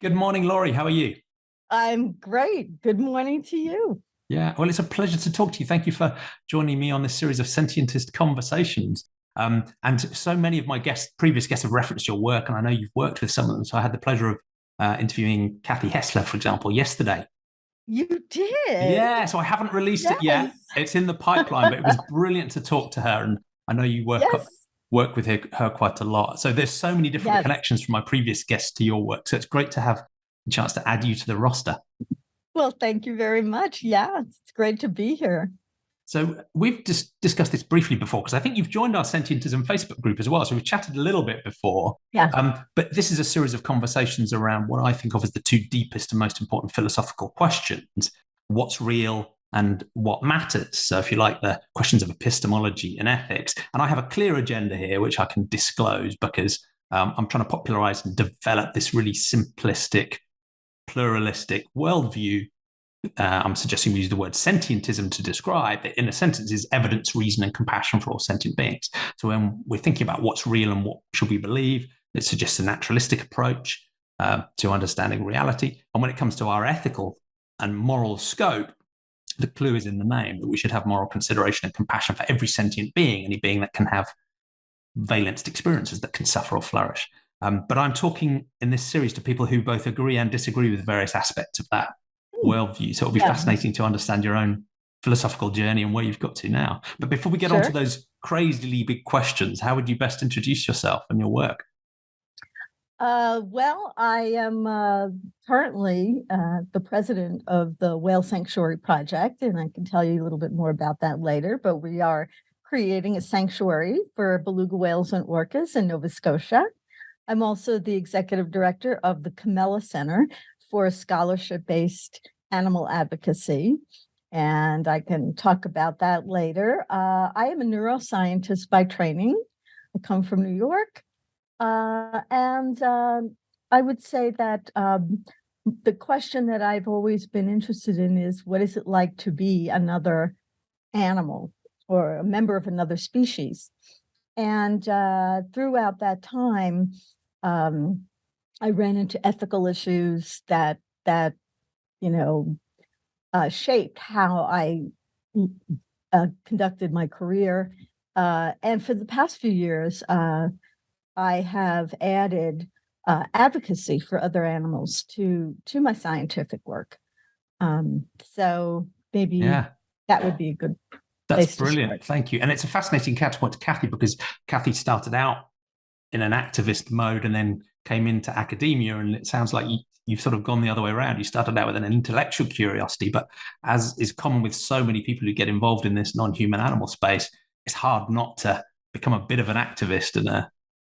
Good morning, Laurie. How are you? I'm great. Good morning to you. Yeah, well, it's a pleasure to talk to you. Thank you for joining me on this series of Sentientist conversations. And so many of my previous guests have referenced your work, and I know you've worked with some of them. So I had the pleasure of interviewing Kathy Hessler, for example, yesterday. You did? Yeah, so I haven't released it yet. Yes. It's in the pipeline, but it was brilliant to talk to her, and I know you Yes. work with her quite a lot. So there's so many different Yes. connections from my previous guests to your work. So it's great to have a chance to add you to the roster. Well, thank you very much. Yeah, it's great to be here. So we've just discussed this briefly before because I think you've joined our Sentientism Facebook group as well. So we've chatted a little bit before. Yeah. But this is a series of conversations around what I think of as the two deepest and most important philosophical questions: what's real and what matters. So if you like, the questions of epistemology and ethics. And I have a clear agenda here, which I can disclose because I'm trying to popularize and develop this really simplistic, pluralistic worldview. I'm suggesting we use the word sentientism to describe it. In a sentence, is evidence, reason, and compassion for all sentient beings. So when we're thinking about what's real and what should we believe, it suggests a naturalistic approach to understanding reality. And when it comes to our ethical and moral scope, the clue is in the name that we should have moral consideration and compassion for every sentient being, any being that can have valenced experiences that can suffer or flourish. But I'm talking in this series to people who both agree and disagree with various aspects of that worldview. So it'll be Yeah, fascinating to understand your own philosophical journey and where you've got to now. But before we get on to sure. those crazily big questions, how would you best introduce yourself and your work? Well, I am currently the president of the Whale Sanctuary Project, and I can tell you a little bit more about that later. But we are creating a sanctuary for beluga whales and orcas in Nova Scotia. I'm also the executive director of the Kimmela Center for scholarship-based animal advocacy, and I can talk about that later. I am a neuroscientist by training. I come from New York, and I would say that the question that I've always been interested in is, what is it like to be another animal or a member of another species? And throughout that time, I ran into ethical issues that you know shaped how I conducted my career. And for the past few years, I have added advocacy for other animals to my scientific work. So maybe Yeah, that would be a good that's place to brilliant. start. Thank you. And it's a fascinating counterpoint to Kathy because Kathy started out in an activist mode and then came into academia. And it sounds like you've sort of gone the other way around. You started out with an intellectual curiosity, but as is common with so many people who get involved in this non-human animal space, it's hard not to become a bit of an activist and a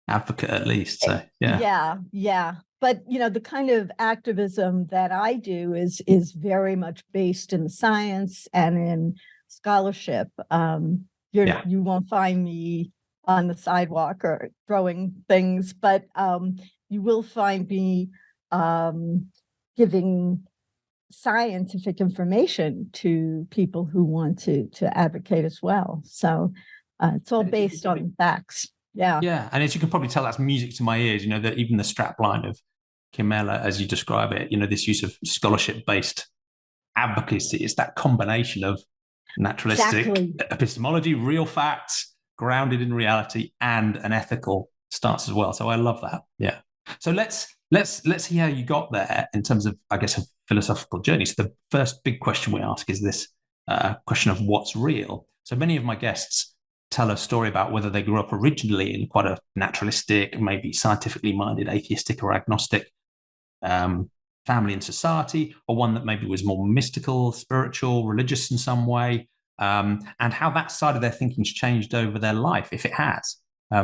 advocate at least. So yeah. Yeah. But the kind of activism that I do is very much based in the science and in scholarship. Yeah. You won't find me on the sidewalk or throwing things, but you will find me giving scientific information to people who want to advocate as well. So it's all based on facts. Yeah. Yeah, and as you can probably tell, that's music to my ears. That even the strap line of Kimmela, as you describe it, this use of scholarship-based advocacy, it's that combination of naturalistic Exactly. epistemology, real facts, grounded in reality, and an ethical stance as well. So I love that. Yeah. So let's see how you got there in terms of, I guess, a philosophical journey. So the first big question we ask is this question of what's real. So many of my guests tell a story about whether they grew up originally in quite a naturalistic, maybe scientifically minded, atheistic or agnostic family and society, or one that maybe was more mystical, spiritual, religious in some way, and how that side of their thinking's changed over their life, if it has.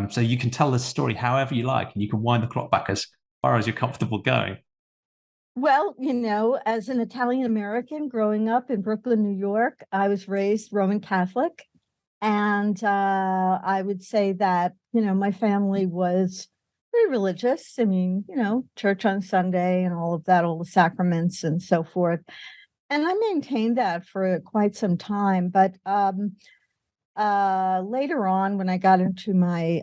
So you can tell the story however you like, and you can wind the clock back as far as you're comfortable going. Well, as an Italian American growing up in Brooklyn, New York, I was raised Roman Catholic. And I would say that, my family was very religious. I mean, church on Sunday and all of that, all the sacraments and so forth. And I maintained that for quite some time. But later on, when I got into my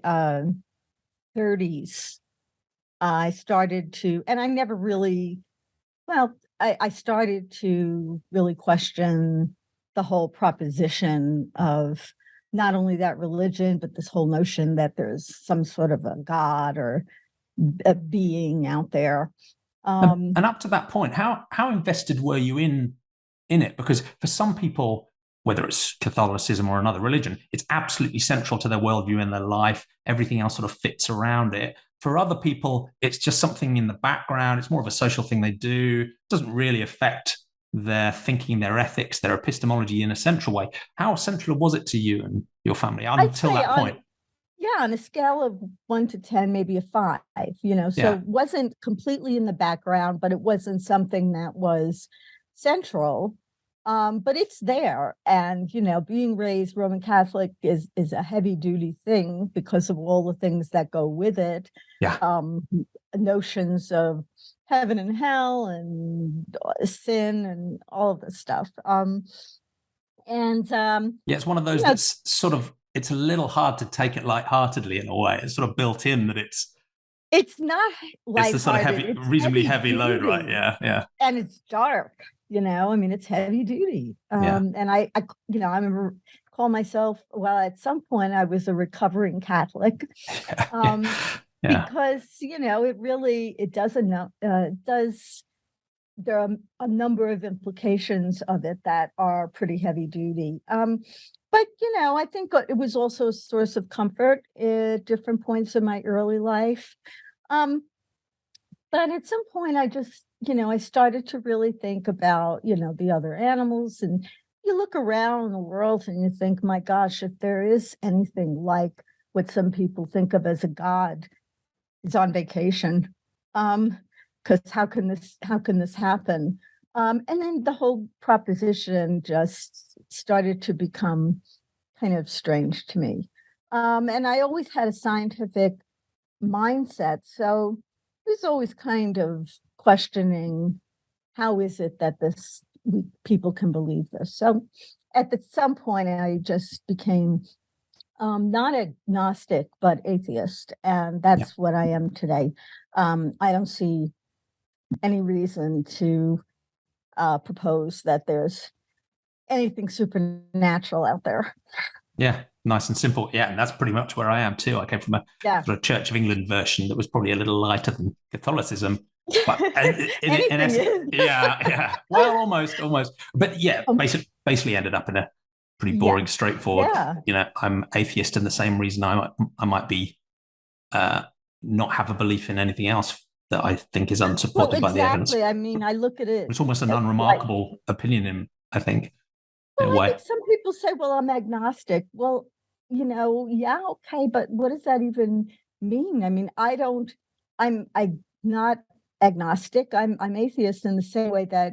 30s, I started to, and I never really, well, I started to really question the whole proposition of not only that religion, but this whole notion that there's some sort of a God or a being out there. And up to that point, how invested were you in it? Because for some people, whether it's Catholicism or another religion, it's absolutely central to their worldview and their life. Everything else sort of fits around it. For other people, it's just something in the background. It's more of a social thing they do. It doesn't really affect their thinking, their ethics, their epistemology in a central way. How central was it to you and your family until that point? Yeah, on a scale of 1 to 10, maybe a 5, so it wasn't completely in the background, but it wasn't something that was central. But it's there. And, being raised Roman Catholic is a heavy duty thing because of all the things that go with it. Yeah. Notions of heaven and hell and sin and all of this stuff. It's one of those that's sort of, it's a little hard to take it lightheartedly in a way. It's sort of built in that it's not lighthearted. It's the sort of reasonably heavy load, right? Yeah. And it's dark. It's heavy duty. And I remember call myself, well, at some point I was a recovering Catholic. Because, it does, there are a number of implications of it that are pretty heavy duty. But, I think it was also a source of comfort at different points in my early life. But at some point I just, I started to really think about, the other animals, and you look around the world and you think, my gosh, if there is anything like what some people think of as a God, it's on vacation. Because how can this happen? And then the whole proposition just started to become kind of strange to me. And I always had a scientific mindset, so it was always kind of questioning, how is it that people can believe this? So at some point, I just became not agnostic, but atheist. And that's what I am today. I don't see any reason to propose that there's anything supernatural out there. Yeah, nice and simple. Yeah, and that's pretty much where I am too. I came from a sort of Church of England version that was probably a little lighter than Catholicism. But in essence, yeah. Well, almost. But yeah, basically ended up in a pretty boring, straightforward. I'm atheist in the same reason I might be not have a belief in anything else that I think is unsupported by the evidence. I mean, I look at it. It's almost an unremarkable opinion, I think. Well, I think some people say, well, I'm agnostic. Well, okay, but what does that even mean? I mean, I'm not agnostic. I'm atheist in the same way that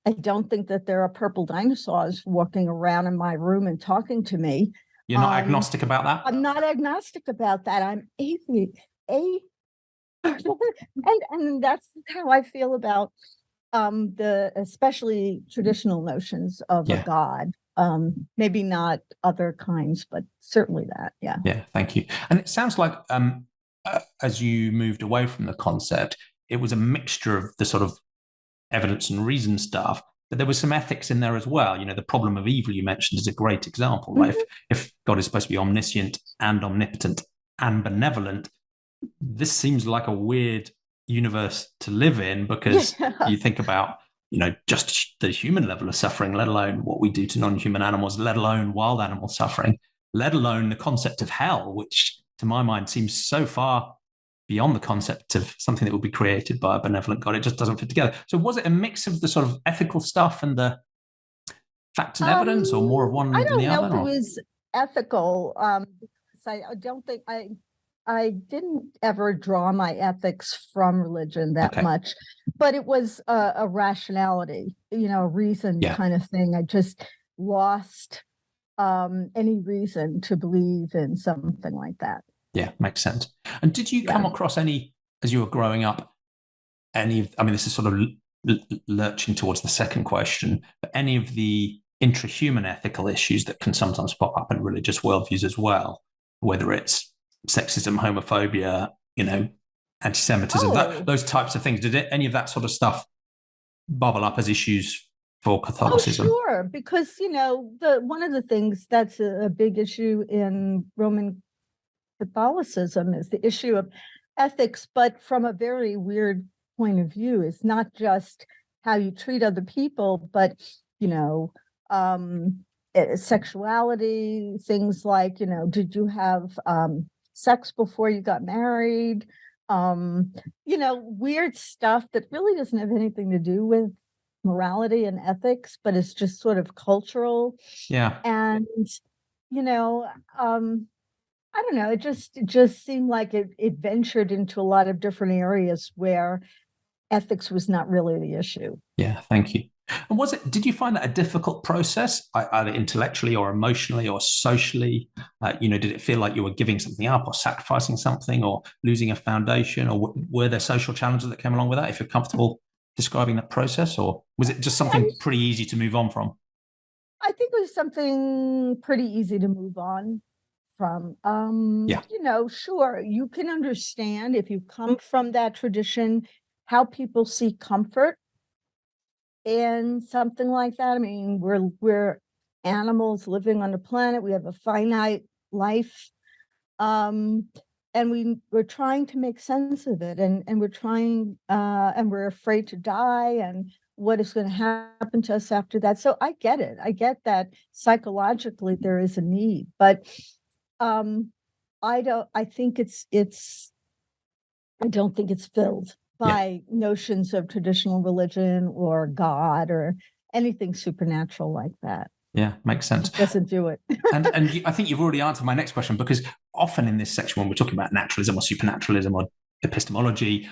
I don't think that there are purple dinosaurs walking around in my room and talking to me. You're not agnostic about that? I'm not agnostic about that. I'm atheist. And that's how I feel about the especially traditional notions of a God. Maybe not other kinds, but certainly that. Yeah, thank you. And it sounds like as you moved away from the concept, it was a mixture of the sort of evidence and reason stuff, but there was some ethics in there as well. The problem of evil you mentioned is a great example. Right? If God is supposed to be omniscient and omnipotent and benevolent, this seems like a weird universe to live in, because you think about, just the human level of suffering, let alone what we do to non-human animals, let alone wild animal suffering, let alone the concept of hell, which to my mind seems so far beyond the concept of something that would be created by a benevolent God. It just doesn't fit together. So was it a mix of the sort of ethical stuff and the facts and evidence, or more of one than the other? I don't know if it was ethical. I don't think I didn't ever draw my ethics from religion that much, but it was a rationality, a reason kind of thing. I just lost any reason to believe in something like that. Yeah, makes sense. And did you come across any, as you were growing up, this is sort of lurching towards the second question, but any of the intrahuman ethical issues that can sometimes pop up in religious worldviews as well, whether it's sexism, homophobia, anti-Semitism, Oh, those types of things. Did any of that sort of stuff bubble up as issues for oh, Catholicism? sure. Because, the one of the things that's a big issue in Roman Catholicism is the issue of ethics, but from a very weird point of view. It's not just how you treat other people, but, you know, sexuality, things like, did you have sex before you got married? Weird stuff that really doesn't have anything to do with morality and ethics, but it's just sort of cultural. Yeah. And, you know, I don't know, it just seemed like it ventured into a lot of different areas where ethics was not really the issue. Yeah, thank you. And did you find that a difficult process, either intellectually or emotionally or socially? Did it feel like you were giving something up or sacrificing something or losing a foundation? Or were there social challenges that came along with that, if you're comfortable describing that process? Or was it just I, something pretty easy to move on from? I think it was something pretty easy to move on from. Yeah. Sure, you can understand if you come from that tradition, how people see comfort in something like that. I mean, we're animals living on the planet. We have a finite life. Um, and we're trying to make sense of it, and we're trying and we're afraid to die, and what is going to happen to us after that. So I get it. I get that psychologically there is a need, but um I think I don't think it's filled Yeah. by notions of traditional religion or God or anything supernatural like that. Yeah, makes sense. Just doesn't do it. I think you've already answered my next question, because often in this section, when we're talking about naturalism or supernaturalism or epistemology,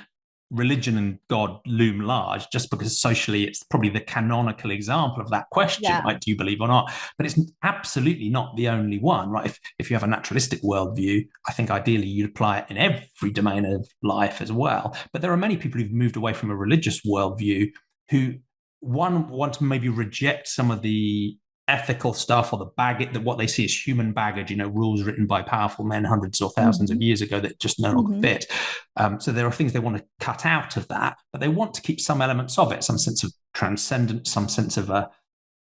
religion and God loom large, just because socially it's probably the canonical example of that question, Yeah. right? Do you believe or not? But it's absolutely not the only one, right? If you have a naturalistic worldview, I think ideally you'd apply it in every domain of life as well. But there are many people who've moved away from a religious worldview who, one, want to maybe reject some of the ethical stuff or the baggage, that what they see as human baggage, rules written by powerful men hundreds or thousands of years ago that just no longer fit. So there are things they want to cut out of that, but they want to keep some elements of it, some sense of transcendence, some sense of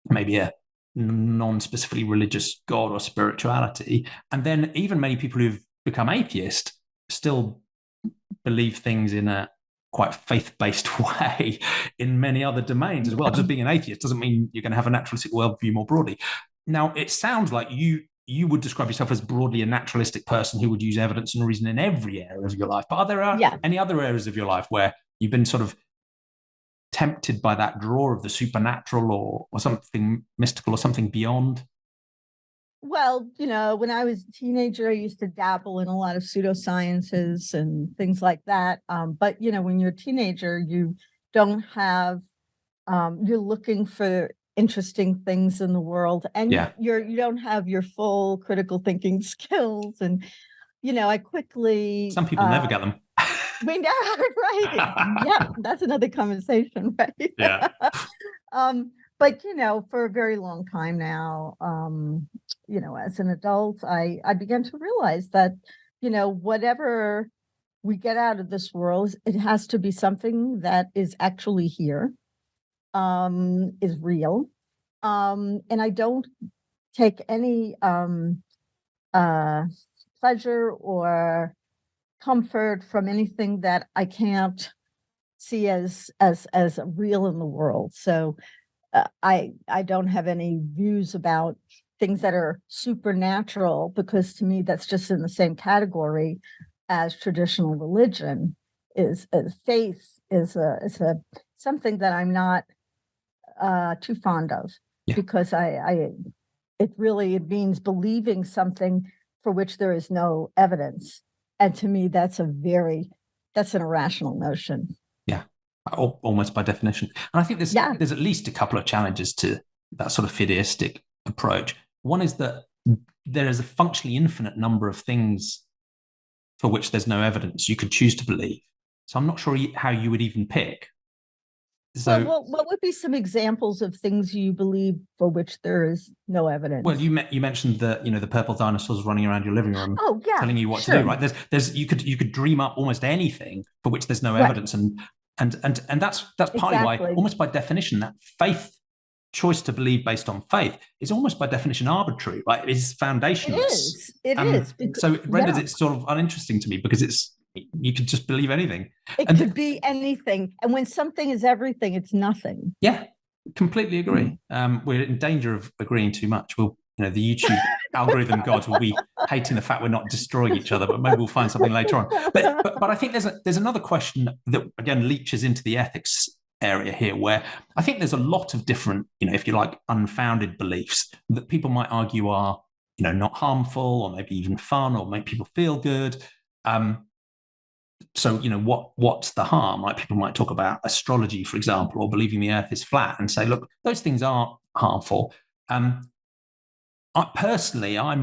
maybe a non-specifically religious God or spirituality. And then even many people who've become atheist still believe things in a quite faith-based way in many other domains as well. Just being an atheist doesn't mean you're going to have a naturalistic worldview more broadly. Now, it sounds like you would describe yourself as broadly a naturalistic person who would use evidence and reason in every area of your life. But are there any other areas of your life where you've been sort of tempted by that draw of the supernatural or something mystical or something beyond? Well, when I was a teenager, I used to dabble in a lot of pseudosciences and things like that. But when you're a teenager, you don't have you're looking for interesting things in the world, and Yeah. you don't have your full critical thinking skills. And I quickly Some people never get them. we know, right? Yeah, that's another conversation, right? Yeah. But for a very long time now, as an adult, I began to realize that, whatever we get out of this world, it has to be something that is actually here, is real. And I don't take any pleasure or comfort from anything that I can't see as real in the world. So I don't have any views about things that are supernatural, because to me that's just in the same category as traditional religion. Is faith is a something that I'm not too fond of, because it means believing something for which there is no evidence, and to me that's an irrational notion. Yeah, almost by definition. And I think there's at least a couple of challenges to that sort of fideistic approach. One is that there is a functionally infinite number of things for which there's no evidence you could choose to believe. So I'm not sure how you would even pick. So, what would be some examples of things you believe for which there is no evidence? well, you mentioned the purple dinosaurs running around your living room, Oh, yeah, telling you what to sure. do, right? There's you could dream up almost anything for which there's no Right. evidence, and that's partly why, Exactly. almost by definition, that faith choice to believe based on faith is almost by definition arbitrary, right? It's foundationless. It is. So it renders it sort of uninteresting to me because you could just believe anything. It could be anything. And when something is everything, it's nothing. Yeah, completely agree. We're in danger of agreeing too much. The YouTube algorithm gods will be hating the fact we're not destroying each other, but maybe we'll find something later on. But I think there's another question that again leaches into the ethics area here, where I think there's a lot of different, if you like, unfounded beliefs that people might argue are, not harmful or maybe even fun or make people feel good. So, what's the harm? Like people might talk about astrology, for example, or believing the earth is flat and say, look, those things aren't harmful. I'm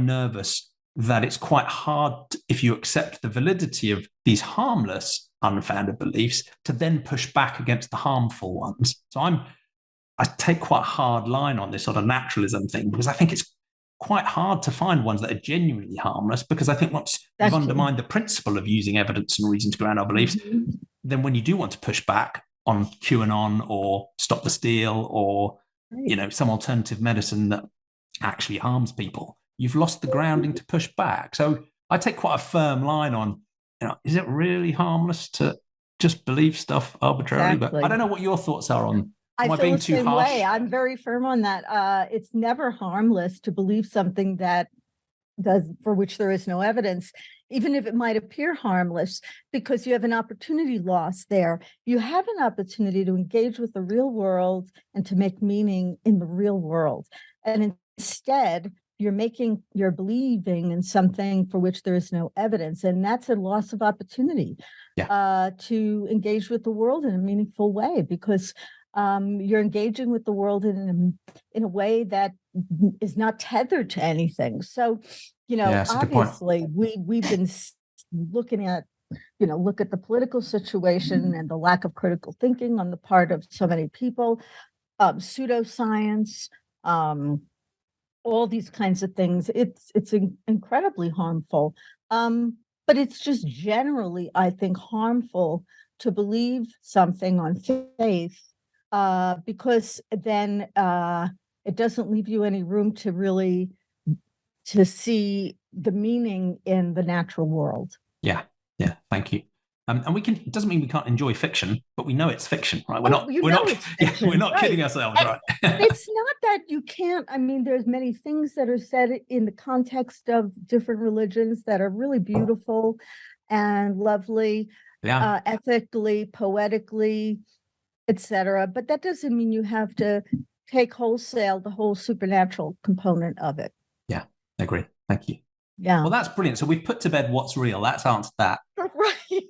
nervous that it's quite hard, if you accept the validity of these harmless, unfounded beliefs, to then push back against the harmful ones. So I take quite a hard line on this sort of naturalism thing, because I think it's quite hard to find ones that are genuinely harmless, because I think once you've undermined the principle of using evidence and reason to ground our beliefs, then when you do want to push back on QAnon or Stop the Steal or, some alternative medicine that actually harms people, you've lost the grounding to push back. So I take quite a firm line on, is it really harmless to just believe stuff arbitrarily? Exactly. But I don't know what your thoughts are on. I feel the same way. I'm very firm on that. It's never harmless to believe something for which there is no evidence, even if it might appear harmless, because you have an opportunity loss there. You have an opportunity to engage with the real world and to make meaning in the real world. And instead, you're believing in something for which there is no evidence. And that's a loss of opportunity to engage with the world in a meaningful way, because you're engaging with the world in a way that is not tethered to anything. So, obviously we've been looking at, look at the political situation and the lack of critical thinking on the part of so many people, pseudoscience, all these kinds of things. It's incredibly harmful. But it's just generally, I think, harmful to believe something on faith, because then it doesn't leave you any room to really to see the meaning in the natural world. Yeah. Thank you. And it doesn't mean we can't enjoy fiction, but we know it's fiction, right? We're not kidding ourselves, right? It's not that you can't. I mean, there's many things that are said in the context of different religions that are really beautiful and lovely, ethically, poetically, etc. But that doesn't mean you have to take wholesale the whole supernatural component of it. Yeah, I agree. Thank you. Yeah. Well, that's brilliant. So we've put to bed what's real. That's answered that. Right.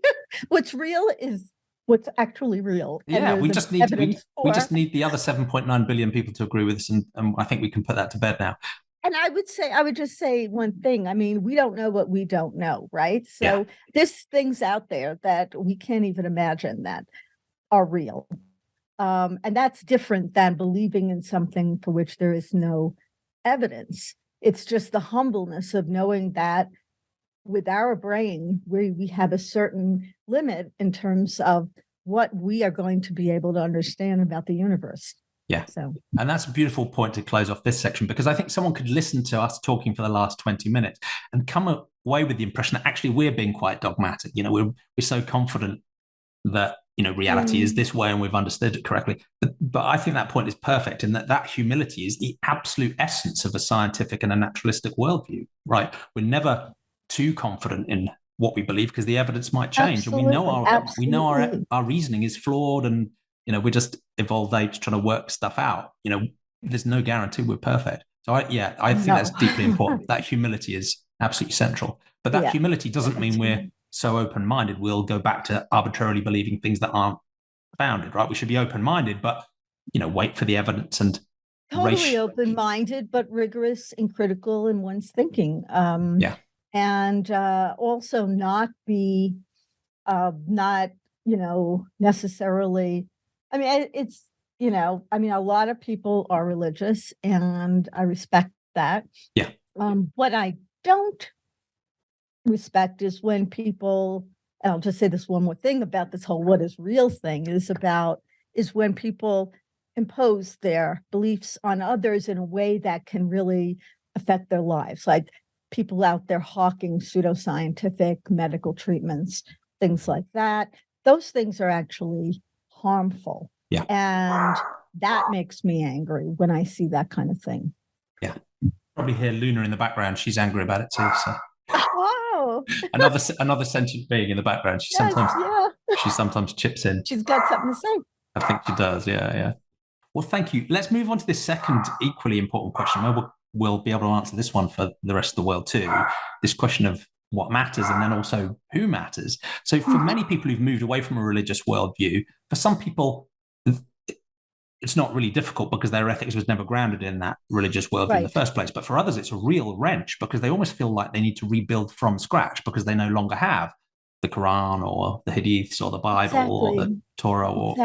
What's real is what's actually real. Yeah, we just need the other 7.9 billion people to agree with us, and I think we can put that to bed now. And I would just say one thing. I mean, we don't know what we don't know, right? So there's things out there that we can't even imagine that are real. And that's different than believing in something for which there is no evidence. It's just the humbleness of knowing that with our brain, we have a certain limit in terms of what we are going to be able to understand about the universe. Yeah. And that's a beautiful point to close off this section, because I think someone could listen to us talking for the last 20 minutes and come away with the impression that actually we're being quite dogmatic. We're so confident that, reality is this way and we've understood it correctly. But I think that point is perfect, in that humility is the absolute essence of a scientific and a naturalistic worldview, right? We're never too confident in what we believe because the evidence might change. Absolutely. And we know our reasoning is flawed, and we're just evolved apes trying to work stuff out. There's no guarantee we're perfect. So I think that's deeply important. That humility is absolutely central. But that humility doesn't mean we're so open-minded we'll go back to arbitrarily believing things that aren't founded, right? We should be open-minded, but wait for the evidence and totally open-minded, but rigorous and critical in one's thinking. And also not be not necessarily I mean, it's, I mean, a lot of people are religious and I respect that. Yeah. What I don't respect is when people, and I'll just say this one more thing about this whole what is real thing is when people impose their beliefs on others in a way that can really affect their lives. Like people out there hawking pseudoscientific medical treatments, things like that. Those things are actually harmful. Yeah. And that makes me angry when I see that kind of thing. Yeah. Probably hear Luna in the background. She's angry about it too. So Wow. another sentient being in the background. She sometimes chips in. She's got something to say. I think she does. Yeah, yeah. Well, thank you. Let's move on to this second equally important question. We'll be able to answer this one for the rest of the world too. This question of what matters and then also who matters. So for many people who've moved away from a religious worldview, for some people, it's not really difficult because their ethics was never grounded in that religious worldview in the first place. But for others, it's a real wrench because they almost feel like they need to rebuild from scratch because they no longer have the Quran or the Hadiths or the Bible or the Torah or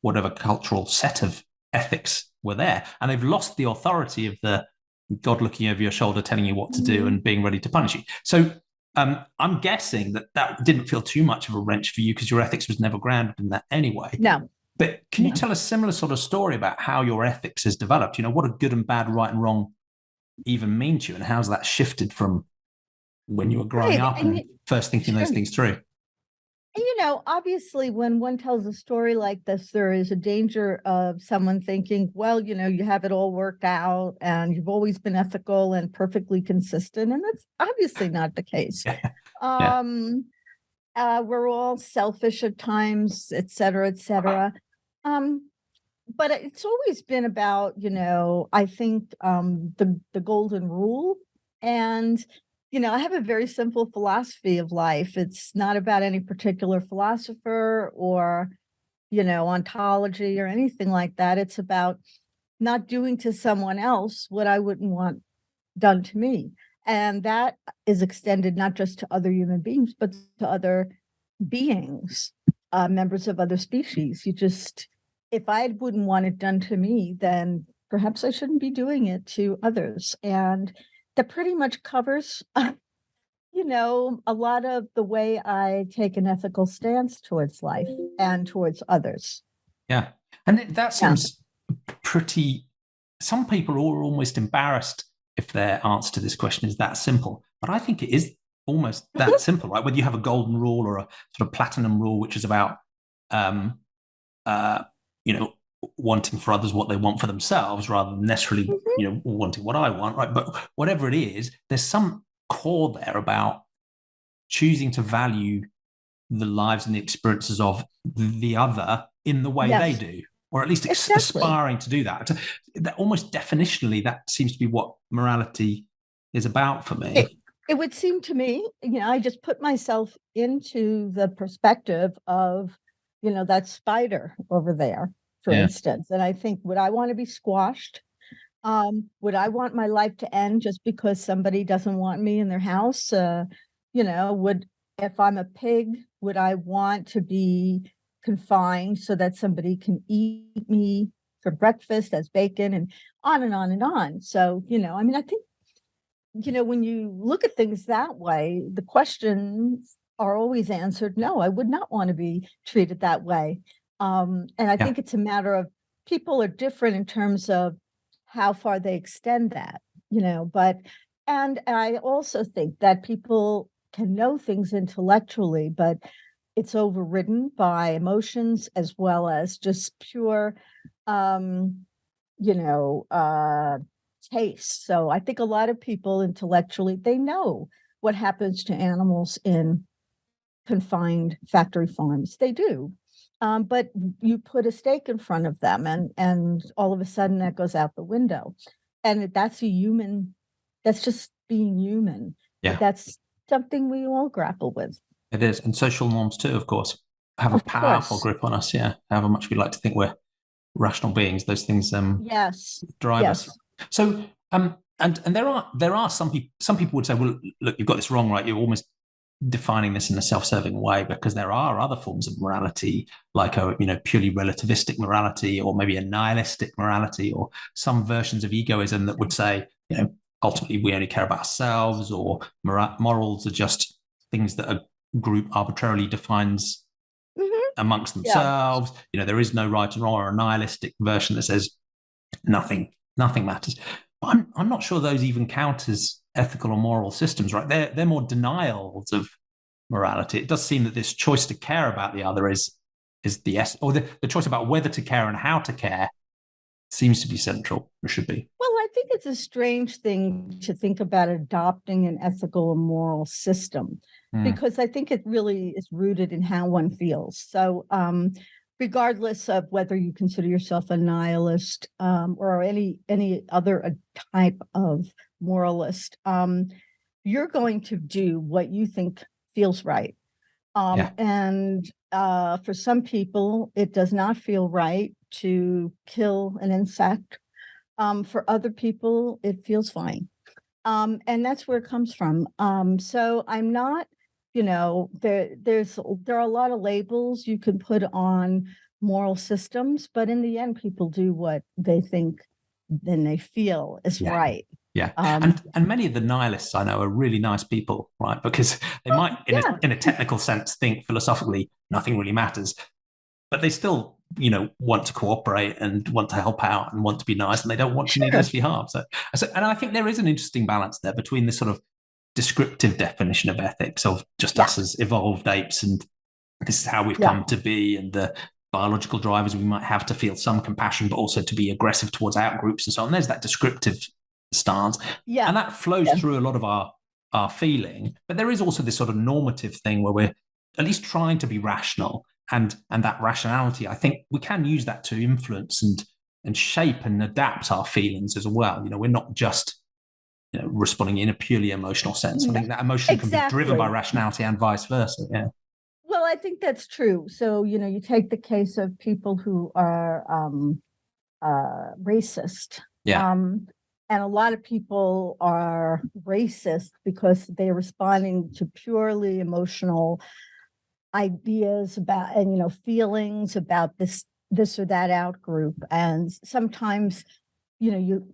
whatever cultural set of ethics were there. And they've lost the authority of the God looking over your shoulder, telling you what to do and being ready to punish you. So I'm guessing that didn't feel too much of a wrench for you because your ethics was never grounded in that anyway. No. But can you tell a similar sort of story about how your ethics has developed? What a good and bad, right and wrong even mean to you, and how's that shifted from when you were growing up and first thinking those things through? Obviously, when one tells a story like this, there is a danger of someone thinking, well, you have it all worked out and you've always been ethical and perfectly consistent. And that's obviously not the case. We're all selfish at times, et cetera, et cetera. But it's always been about, I think the golden rule. And I have a very simple philosophy of life. It's not about any particular philosopher or, ontology or anything like that. It's about not doing to someone else what I wouldn't want done to me. And that is extended not just to other human beings, but to other beings, members of other species. If I wouldn't want it done to me, then perhaps I shouldn't be doing it to others. And that pretty much covers, a lot of the way I take an ethical stance towards life and towards others. Yeah. And that seems pretty, some people are almost embarrassed if their answer to this question is that simple. But I think it is almost that simple, right? Whether you have a golden rule or a sort of platinum rule, which is about, wanting for others what they want for themselves rather than necessarily, wanting what I want, right? But whatever it is, there's some core there about choosing to value the lives and the experiences of the other in the way they do, or at least aspiring to do that. That almost definitionally, that seems to be what morality is about for me. It would seem to me, I just put myself into the perspective of, that spider over there, for instance. And I think, would I want to be squashed? Would I want my life to end just because somebody doesn't want me in their house? If I'm a pig, would I want to be confined so that somebody can eat me for breakfast as bacon, and on and on and on? So, I think, when you look at things that way, the questions are always answered, no, I would not want to be treated that way. And I think it's a matter of people are different in terms of how far they extend that, and I also think that people can know things intellectually, but it's overridden by emotions as well as just pure, taste. So I think a lot of people intellectually, they know what happens to animals in confined factory farms. They do. But you put a steak in front of them and all of a sudden that goes out the window. And that's that's just being human. Yeah. That's something we all grapple with. It is. And social norms too, of course, have a powerful grip on us. Yeah. However much we like to think we're rational beings, those things drive us. So and there are some people would say, well, look, you've got this wrong, right? You're almost defining this in a self-serving way, because there are other forms of morality, like a purely relativistic morality, or maybe a nihilistic morality, or some versions of egoism that would say, ultimately we only care about ourselves, or morals are just things that a group arbitrarily defines amongst themselves. There is no right and wrong, or a nihilistic version that says nothing matters. But I'm not sure those even count as ethical or moral systems, right? They're more denials of morality. It does seem that this choice to care about the other is the choice about whether to care and how to care seems to be central, or should be. Well, I think it's a strange thing to think about adopting an ethical or moral system, because I think it really is rooted in how one feels. So regardless of whether you consider yourself a nihilist or any other type of moralist, you're going to do what you think feels right. And for some people, it does not feel right to kill an insect. For other people, it feels fine. And that's where it comes from. So I'm not, there are a lot of labels you can put on moral systems, but in the end, people do what they think, then they feel is right. Yeah, and many of the nihilists I know are really nice people, right? Because they might, in a technical sense, think philosophically nothing really matters, but they still, want to cooperate and want to help out and want to be nice, and they don't want to needlessly harm. So, and I think there is an interesting balance there between this sort of descriptive definition of ethics of just us as evolved apes, and this is how we've come to be, and the biological drivers we might have to feel some compassion, but also to be aggressive towards outgroups and so on. There's that descriptive stance, and that flows through a lot of our feeling. But there is also this sort of normative thing where we're at least trying to be rational, and that rationality, I think we can use that to influence and shape and adapt our feelings as well. We're not just responding in a purely emotional sense. I think that emotion can be driven by rationality and vice versa. Well, I think that's true. So you take the case of people who are racist. And a lot of people are racist because they're responding to purely emotional ideas about, and feelings about this or that out group. And sometimes, you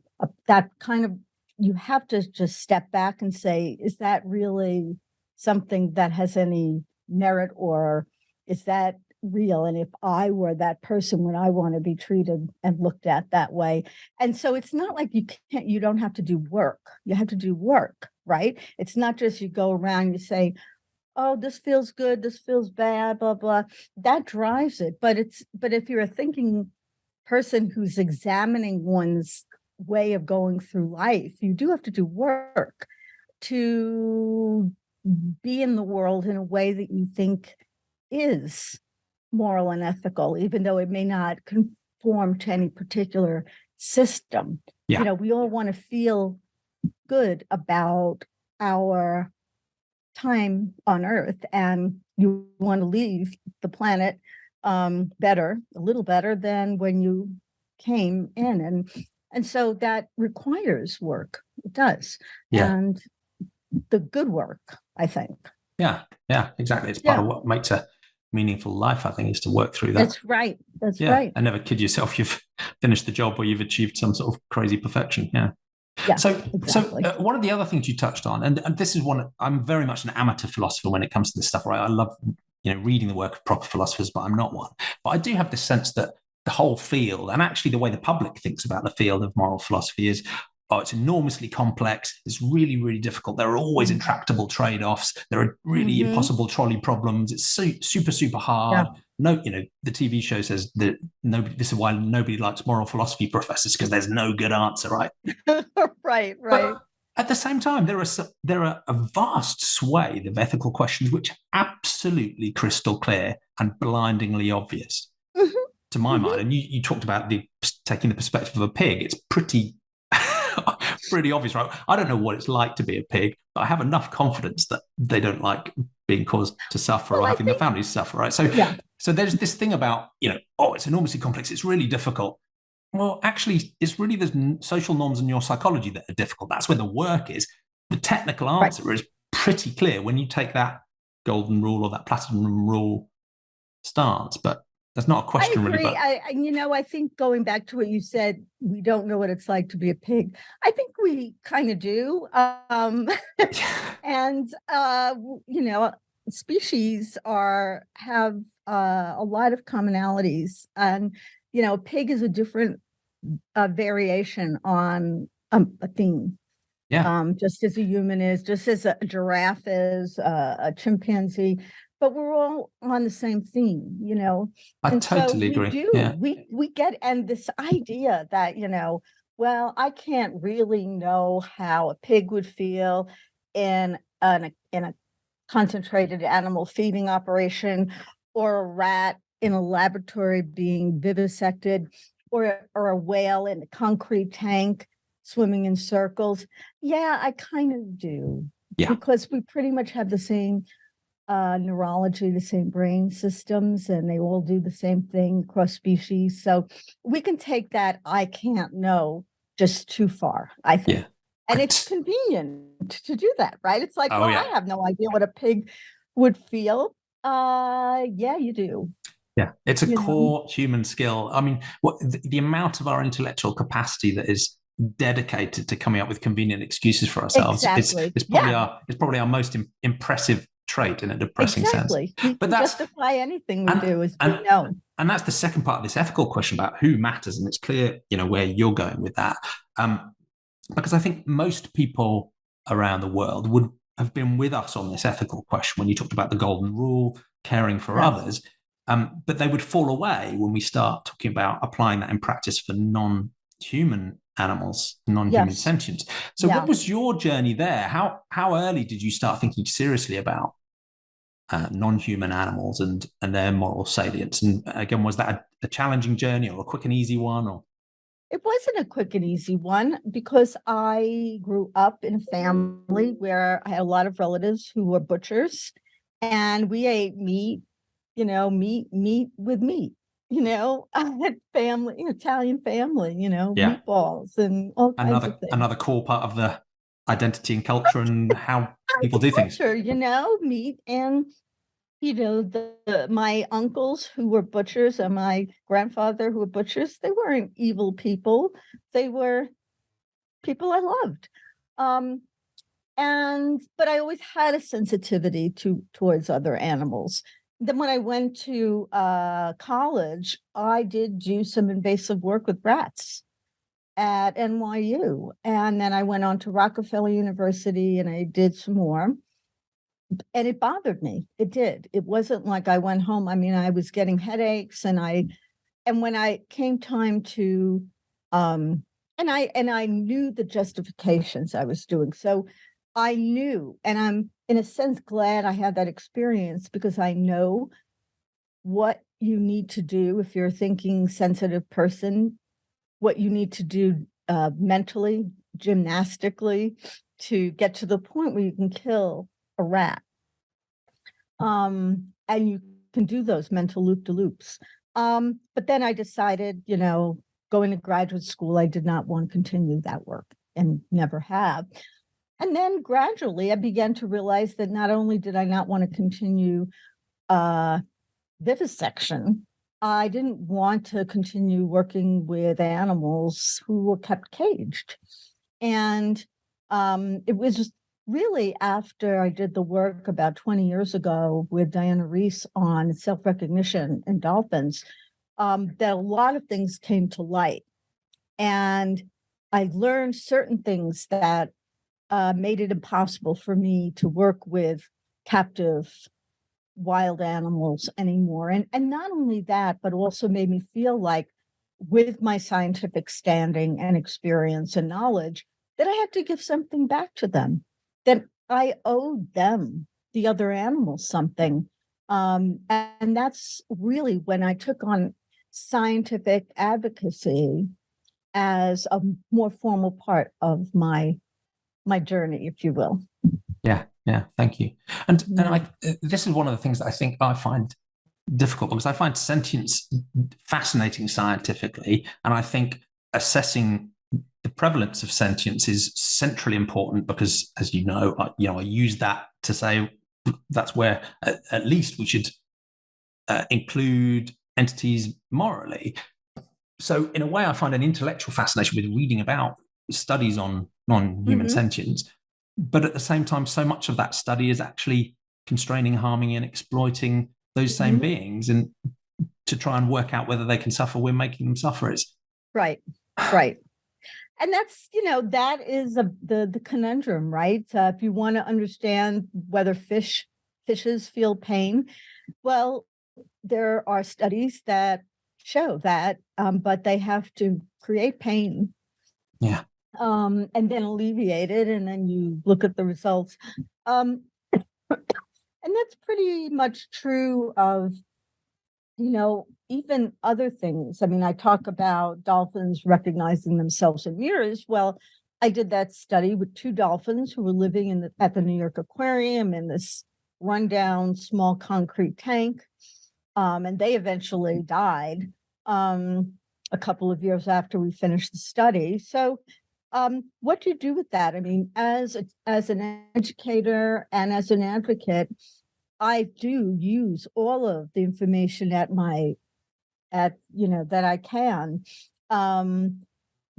have to just step back and say, is that really something that has any merit, or is that real? And if I were that person, would I want to be treated and looked at that way? And so it's not like you don't have to do work. You have to do work, right? It's not just you go around, you say, oh, this feels good, this feels bad, blah, blah. That drives it. But if you're a thinking person who's examining one's way of going through life, you do have to do work to be in the world in a way that you think is moral and ethical, even though it may not conform to any particular system. We all want to feel good about our time on Earth, and you want to leave the planet a little better than when you came in, and so that requires work. It does, and the good work, I think. Yeah, exactly. It's part of what makes a meaningful life, I think, is to work through that. That's right. Right. And never kid yourself you've finished the job or you've achieved some sort of crazy perfection. So one of the other things you touched on, and this is one, I'm very much an amateur philosopher when it comes to this stuff, right? I love reading the work of proper philosophers, but I'm not one. But I do have this sense that the whole field, and actually the way the public thinks about the field of moral philosophy, is it's enormously complex. It's really, really difficult. There are always intractable trade-offs. There are really impossible trolley problems. It's super, super hard. No, the TV show says that this is why nobody likes moral philosophy professors, because there's no good answer, right? Right. But at the same time, there are a vast swathe of ethical questions which are absolutely crystal clear and blindingly obvious to my mind. And you talked about taking the perspective of a pig. It's pretty obvious, right? I don't know what it's like to be a pig, but I have enough confidence that they don't like being caused to suffer or having their families suffer, right? So there's this thing about, it's enormously complex. It's really difficult. Well, actually, it's really the social norms and your psychology that are difficult. That's where the work is. The technical answer is pretty clear when you take that golden rule or that platinum rule stance. But that's not a I question really. agree. But I think going back to what you said, we don't know what it's like to be a pig. I think we kind of do. And species have a lot of commonalities, and a pig is a different variation on a theme. yeah, Just as a human is, just as a giraffe is, a chimpanzee, but we're all on the same theme, I and so totally we agree. do, Yeah, we get, and this idea that, well, I can't really know how a pig would feel in a concentrated animal feeding operation, or a rat in a laboratory being vivisected, or a whale in a concrete tank swimming in circles. Yeah, I kind of do, yeah. because we pretty much have the same neurology, the same brain systems, and they all do the same thing across species. So we can take that I can't know just too far, I think. Yeah. And it's convenient to do that, right? It's like, Oh, well, yeah. I have no idea what a pig would feel. Yeah, you do. Yeah. It's a You know, core human skill. I mean, the amount of our intellectual capacity that is dedicated to coming up with convenient excuses for ourselves, exactly. it's probably Yeah, our most impressive trait in a depressing sense. exactly. We But can justify anything we and do as we and know. and that's the second part of this ethical question about who matters, and it's clear, where you're going with that. Because I think most people around the world would have been with us on this ethical question when you talked about the golden rule, caring for Yes. others. But they would fall away when we start talking about applying that in practice for non-human animals, non-human Yes. sentience. So, what Yeah. was your journey there? How early did you start thinking seriously about non-human animals and their moral salience? And again, was that a challenging journey or a quick and easy one? Or It wasn't a quick and easy one, because I grew up in a family where I had a lot of relatives who were butchers, and we ate meat, meat with meat. I had family, Italian family, yeah, meatballs and all kinds of things. another core part of the identity and culture and how people do things. Culture, meat. And my uncles who were butchers and my grandfather who were butchers, they weren't evil people. They were people I loved. Um, but I always had a sensitivity towards other animals. Then when I went to college, I did do some invasive work with rats at NYU. And then I went on to Rockefeller University and I did some more. And it bothered me. It did. It wasn't like I went home. I mean, I was getting headaches, and when I came time to and I knew the justifications I was doing. So I knew, and I'm in a sense glad I had that experience, because I know what you need to do if you're a thinking sensitive person, what you need to do mentally, gymnastically, to get to the point where you can kill a rat. And you can do those mental loop-de-loops. But then I decided, going to graduate school, I did not want to continue that work, and never have. And then gradually I began to realize that not only did I not want to continue vivisection, I didn't want to continue working with animals who were kept caged. And it was just really after I did the work about 20 years ago with Diana Reiss on self-recognition in dolphins, that a lot of things came to light. And I learned certain things that made it impossible for me to work with captive wild animals anymore. And not only that, but also made me feel like, with my scientific standing and experience and knowledge, that I had to give something back to them, that I owed them, the other animals, something. And that's really when I took on scientific advocacy as a more formal part of my journey, if you will. Yeah, thank you. And Yeah. this is one of the things that I think I find difficult, because I find sentience fascinating scientifically, and I think assessing the prevalence of sentience is centrally important because, as I use that to say that's where at least we should include entities morally. So in a way, I find an intellectual fascination with reading about studies on non-human sentience, but at the same time, so much of that study is actually constraining, harming, and exploiting those same beings, and to try and work out whether they can suffer, we're making them suffer. Right. And that's, that is the conundrum, right? If you want to understand whether fishes feel pain, well, there are studies that show that, but they have to create pain. Yeah. And then alleviate it, and then you look at the results. And that's pretty much true of, even other things. I mean, I talk about dolphins recognizing themselves in mirrors. Well, I did that study with 2 dolphins who were living at the New York Aquarium in this rundown small concrete tank. And they eventually died a couple of years after we finished the study. So what do you do with that? I mean, as an educator and as an advocate, I do use all of the information that I can,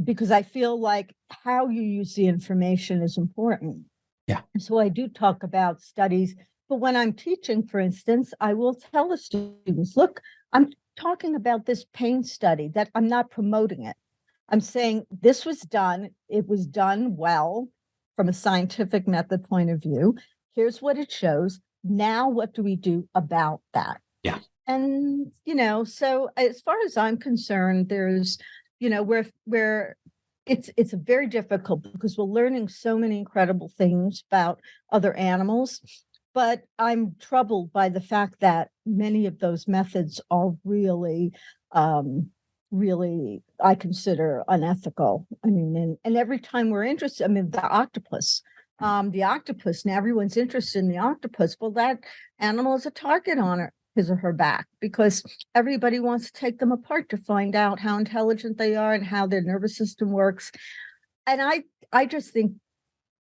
because I feel like how you use the information is important. Yeah. So I do talk about studies, but when I'm teaching, for instance, I will tell the students, look, I'm talking about this pain study, that I'm not promoting it. I'm saying this was done. It was done well from a scientific method point of view. Here's what it shows. Now, what do we do about that? Yeah. And, so as far as I'm concerned, there's, where it's very difficult because we're learning so many incredible things about other animals. But I'm troubled by the fact that many of those methods are really, I consider unethical. I mean, and every time we're interested, I mean, the octopus, now everyone's interested in the octopus. Well, that animal is a target on his or her back because everybody wants to take them apart to find out how intelligent they are and how their nervous system works. And I just think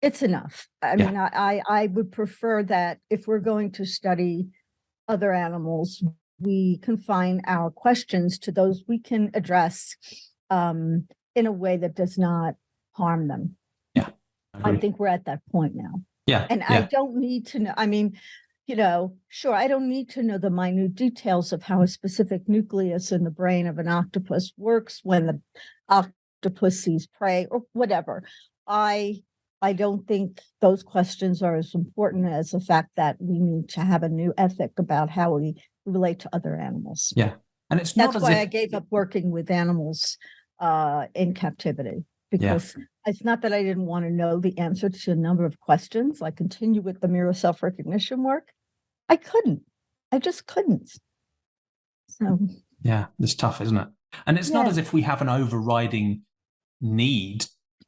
it's enough. I mean, I would prefer that if we're going to study other animals, we confine our questions to those we can address in a way that does not harm them. Yeah, I think we're at that point now. Yeah. And I don't need to know, I mean, sure, I don't need to know the minute details of how a specific nucleus in the brain of an octopus works when the octopus sees prey or whatever. I don't think those questions are as important as the fact that we need to have a new ethic about how we relate to other animals. Yeah. And that's why I gave up working with animals in captivity, because it's not that I didn't want to know the answer to a number of questions. I continue with the mirror self-recognition work. I couldn't. I just couldn't. So yeah, it's tough, isn't it? And it's not as if we have an overriding need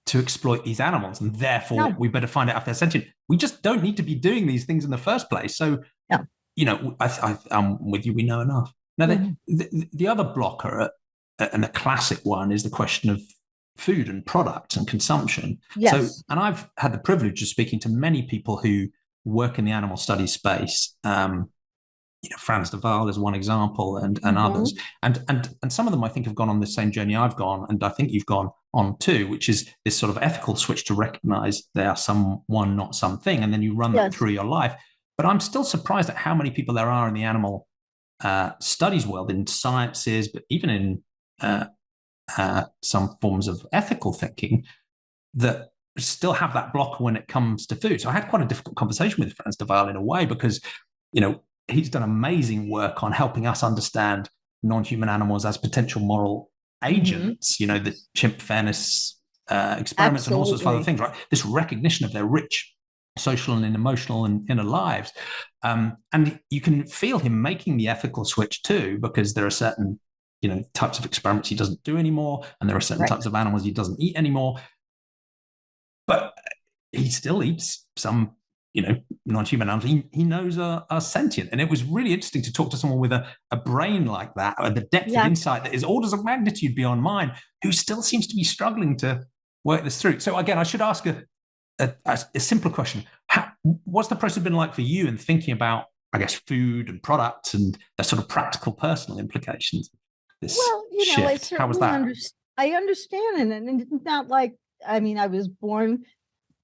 to exploit these animals, and therefore we better find out if they're sentient. We just don't need to be doing these things in the first place. So, I'm with you. We know enough. Now, the other blocker, and the classic one, is the question of food and products and consumption. Yes. So, and I've had the privilege of speaking to many people who work in the animal studies space. Frans de Waal is one example, and others, and some of them I think have gone on the same journey I've gone, and I think you've gone on too, which is this sort of ethical switch to recognize they are someone, not something, and then you run that through your life. But I'm still surprised at how many people there are in the animal studies world, in sciences, but even in some forms of ethical thinking, that still have that blocker when it comes to food. So I had quite a difficult conversation with Frans de Waal in a way, because he's done amazing work on helping us understand non-human animals as potential moral agents, the chimp fairness experiments and all sorts of other things, right? This recognition of their rich social and emotional and inner lives. And you can feel him making the ethical switch too, because there are certain, types of experiments he doesn't do anymore, and there are certain types of animals he doesn't eat anymore. But he still eats some non-human animals he knows are sentient. And it was really interesting to talk to someone with a brain like that, or the depth of insight that is orders of magnitude beyond mine, who still seems to be struggling to work this through. So again, I should ask a simpler question. what's the process been like for you in thinking about, I guess, food and products and the sort of practical personal implications of this Well, I shift? How was certainly that? I understand it, and it's not like, I mean, I was born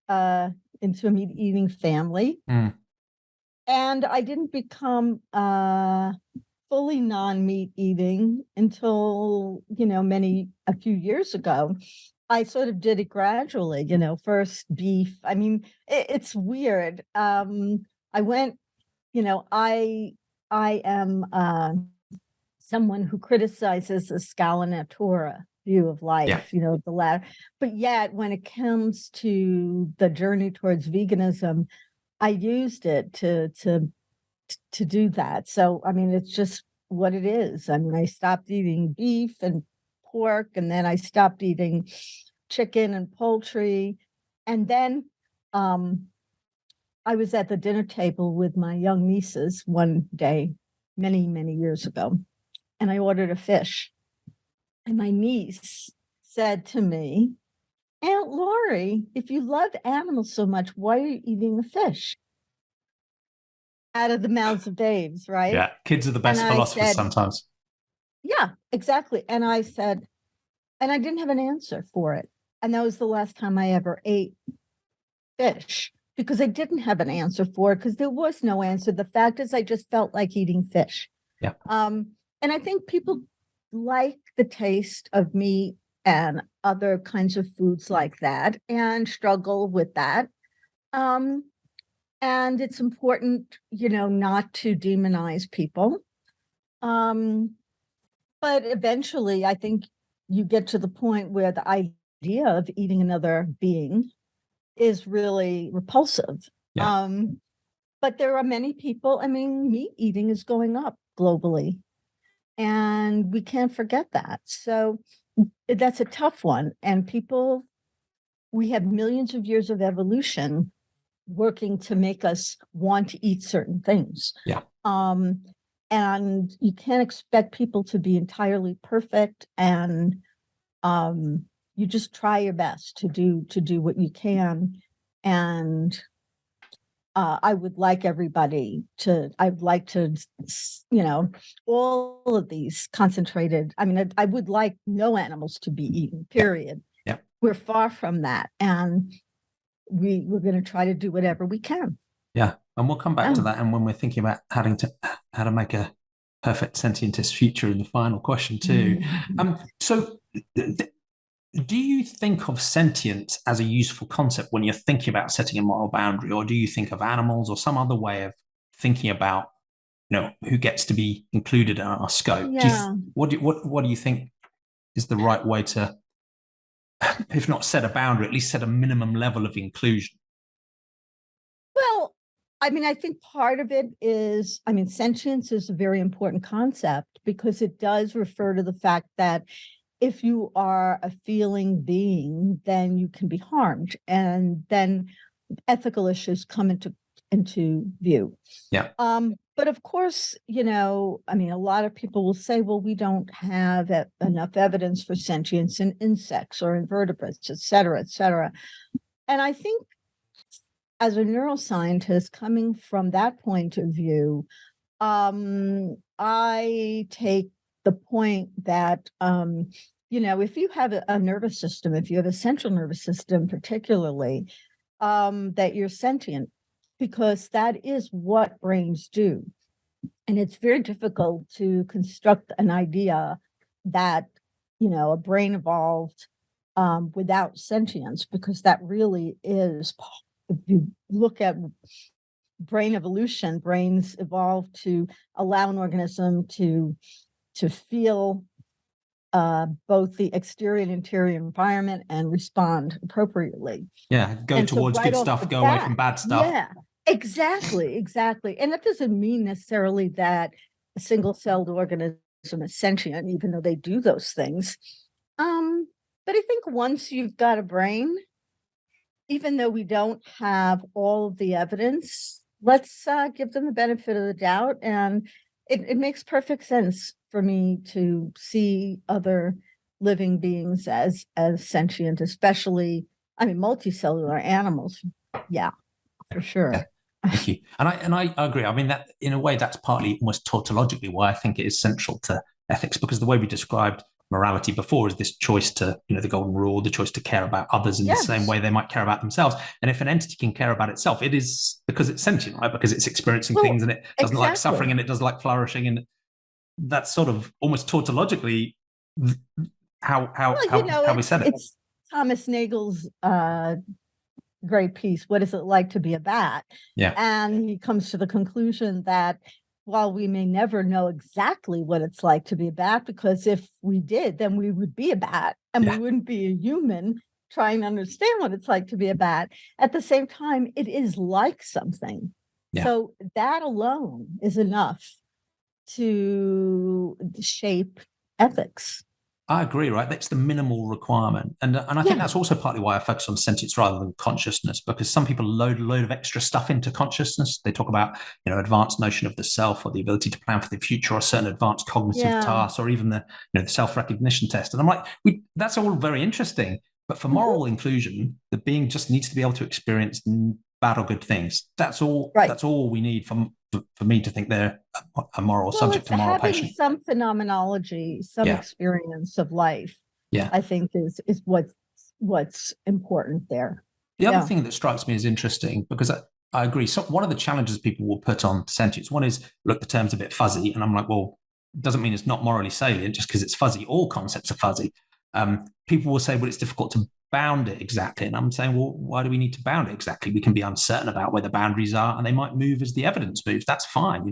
into a meat eating family, Mm, and I didn't become fully non-meat eating until, a few years ago. I sort of did it gradually, first beef. I mean, it's weird. I went, I am someone who criticizes the scala natura view of yeah. life, the latter. But yet, when it comes to the journey towards veganism, I used it to do that. So, I mean, it's just what it is. I mean, I stopped eating beef and pork, and then I stopped eating chicken and poultry. And then I was at the dinner table with my young nieces one day, many, many years ago, and I ordered a fish. And my niece said to me, Aunt Lori, if you love animals so much, why are you eating the fish? Out of the mouths of babes, right? Yeah. Kids are the And best I philosophers said, sometimes. yeah, exactly. And I said, and I didn't have an answer for it. And that was the last time I ever ate fish, because I didn't have an answer for it, because there was no answer. The fact is, I just felt like eating fish. Yeah. And I think people like the taste of meat and other kinds of foods like that and struggle with that. And it's important, not to demonize people. But eventually, I think you get to the point where the idea of eating another being is really repulsive. Yeah. But there are many people, I mean, meat eating is going up globally, and we can't forget that. So that's a tough one. And people, we have millions of years of evolution working to make us want to eat certain things. Yeah. And you can't expect people to be entirely perfect, and you just try your best to do what you can. And I would like everybody to, I'd like to, all of these concentrated, I mean, I would like no animals to be eaten, period. Yeah. We're far from that. And we're going to try to do whatever we can. Yeah. And we'll come back to that. And when we're thinking about how to make a perfect sentientist future in the final question too. So do you think of sentience as a useful concept when you're thinking about setting a moral boundary, or do you think of animals or some other way of thinking about, who gets to be included in our scope? Yeah. What do you think is the right way to, if not set a boundary, at least set a minimum level of inclusion? Well, I mean, I think part of it is, I mean, sentience is a very important concept because it does refer to the fact that if you are a feeling being, then you can be harmed. And then ethical issues come into view. Yeah. But of course, I mean, a lot of people will say, well, we don't have enough evidence for sentience in insects or invertebrates, et cetera, et cetera. And I think as a neuroscientist coming from that point of view, I take the point that, if you have a nervous system, if you have a central nervous system, particularly, that you're sentient, because that is what brains do. And it's very difficult to construct an idea that, a brain evolved without sentience, because that really is, if you look at brain evolution, brains evolved to allow an organism to feel both the exterior and interior environment and respond appropriately. Yeah. Go And so towards right good off stuff, the go away bat, from bad stuff. yeah, exactly. And that doesn't mean necessarily that a single-celled organism is sentient, even though they do those things. But I think once you've got a brain, even though we don't have all of the evidence, let's give them the benefit of the doubt. And it makes perfect sense for me to see other living beings as sentient, especially, I mean, multicellular animals. Yeah, for sure. Yeah. Thank you. And I agree. I mean, that in a way, that's partly almost tautologically why I think it is central to ethics, because the way we described morality before is this choice to, the golden rule, the choice to care about others in the same Yes. way they might care about themselves. And if an entity can care about itself, it is because it's sentient, right? Because it's experiencing Well, things and it doesn't like exactly. suffering and it does like flourishing. And that's sort of almost tautologically how we said it. It's Thomas Nagel's great piece, What Is It Like to Be a Bat? Yeah. And he comes to the conclusion that while we may never know exactly what it's like to be a bat, because if we did, then we would be a bat and we wouldn't be a human trying to understand what it's like to be a bat. At the same time, it is like something. Yeah. So that alone is enough to shape ethics. I agree, right? That's the minimal requirement. And I think that's also partly why I focus on sentience rather than consciousness, because some people load a load of extra stuff into consciousness. They talk about, advanced notion of the self or the ability to plan for the future or certain advanced cognitive tasks or even the self-recognition test. And I'm like, that's all very interesting. But for moral inclusion, the being just needs to be able to experience bad or good things. That's all. Right. That's all we need for me to think they're a moral subject to moral patient. Some phenomenology, some experience of life, I think is what's important there. The other thing that strikes me as interesting, because I agree, so one of the challenges people will put on sentience, one is, look, the term's a bit fuzzy. And I'm like, well, it doesn't mean it's not morally salient just because it's fuzzy. All concepts are fuzzy. People will say, well, it's difficult to bound it exactly. And I'm saying, well, why do we need to bound it exactly? We can be uncertain about where the boundaries are, and they might move as the evidence moves. That's fine.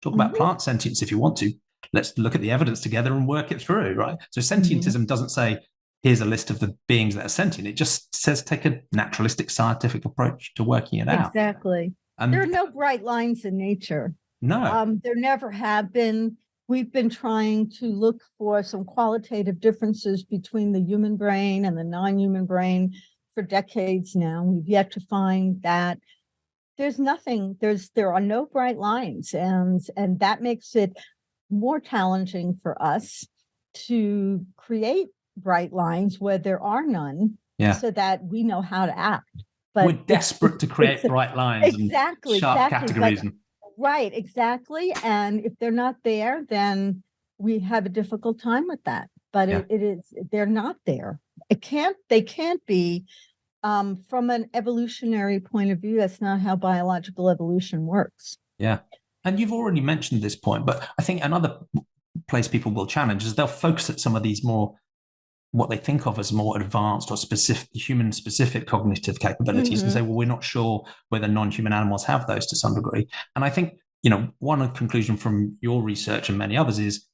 Talk about plant sentience if you want to. Let's look at the evidence together and work it through, right? So sentientism doesn't say, here's a list of the beings that are sentient. It just says, take a naturalistic scientific approach to working it out. Exactly. There are no bright lines in nature. No. There never have been. We've been trying to look for some qualitative differences between the human brain and the non-human brain for decades now. We've yet to find that. There's nothing, there are no bright lines, and that makes it more challenging for us to create bright lines where there are none, so that we know how to act. But we're desperate to create bright lines and sharp categories. Right, exactly. And if they're not there, then we have a difficult time with that. But they're not there. They can't be. From an evolutionary point of view, that's not how biological evolution works. Yeah. And you've already mentioned this point, but I think another place people will challenge is they'll focus at some of these more, what they think of as more advanced or specific, human-specific cognitive capabilities and say, well, we're not sure whether non-human animals have those to some degree. And I think, one conclusion from your research and many others is,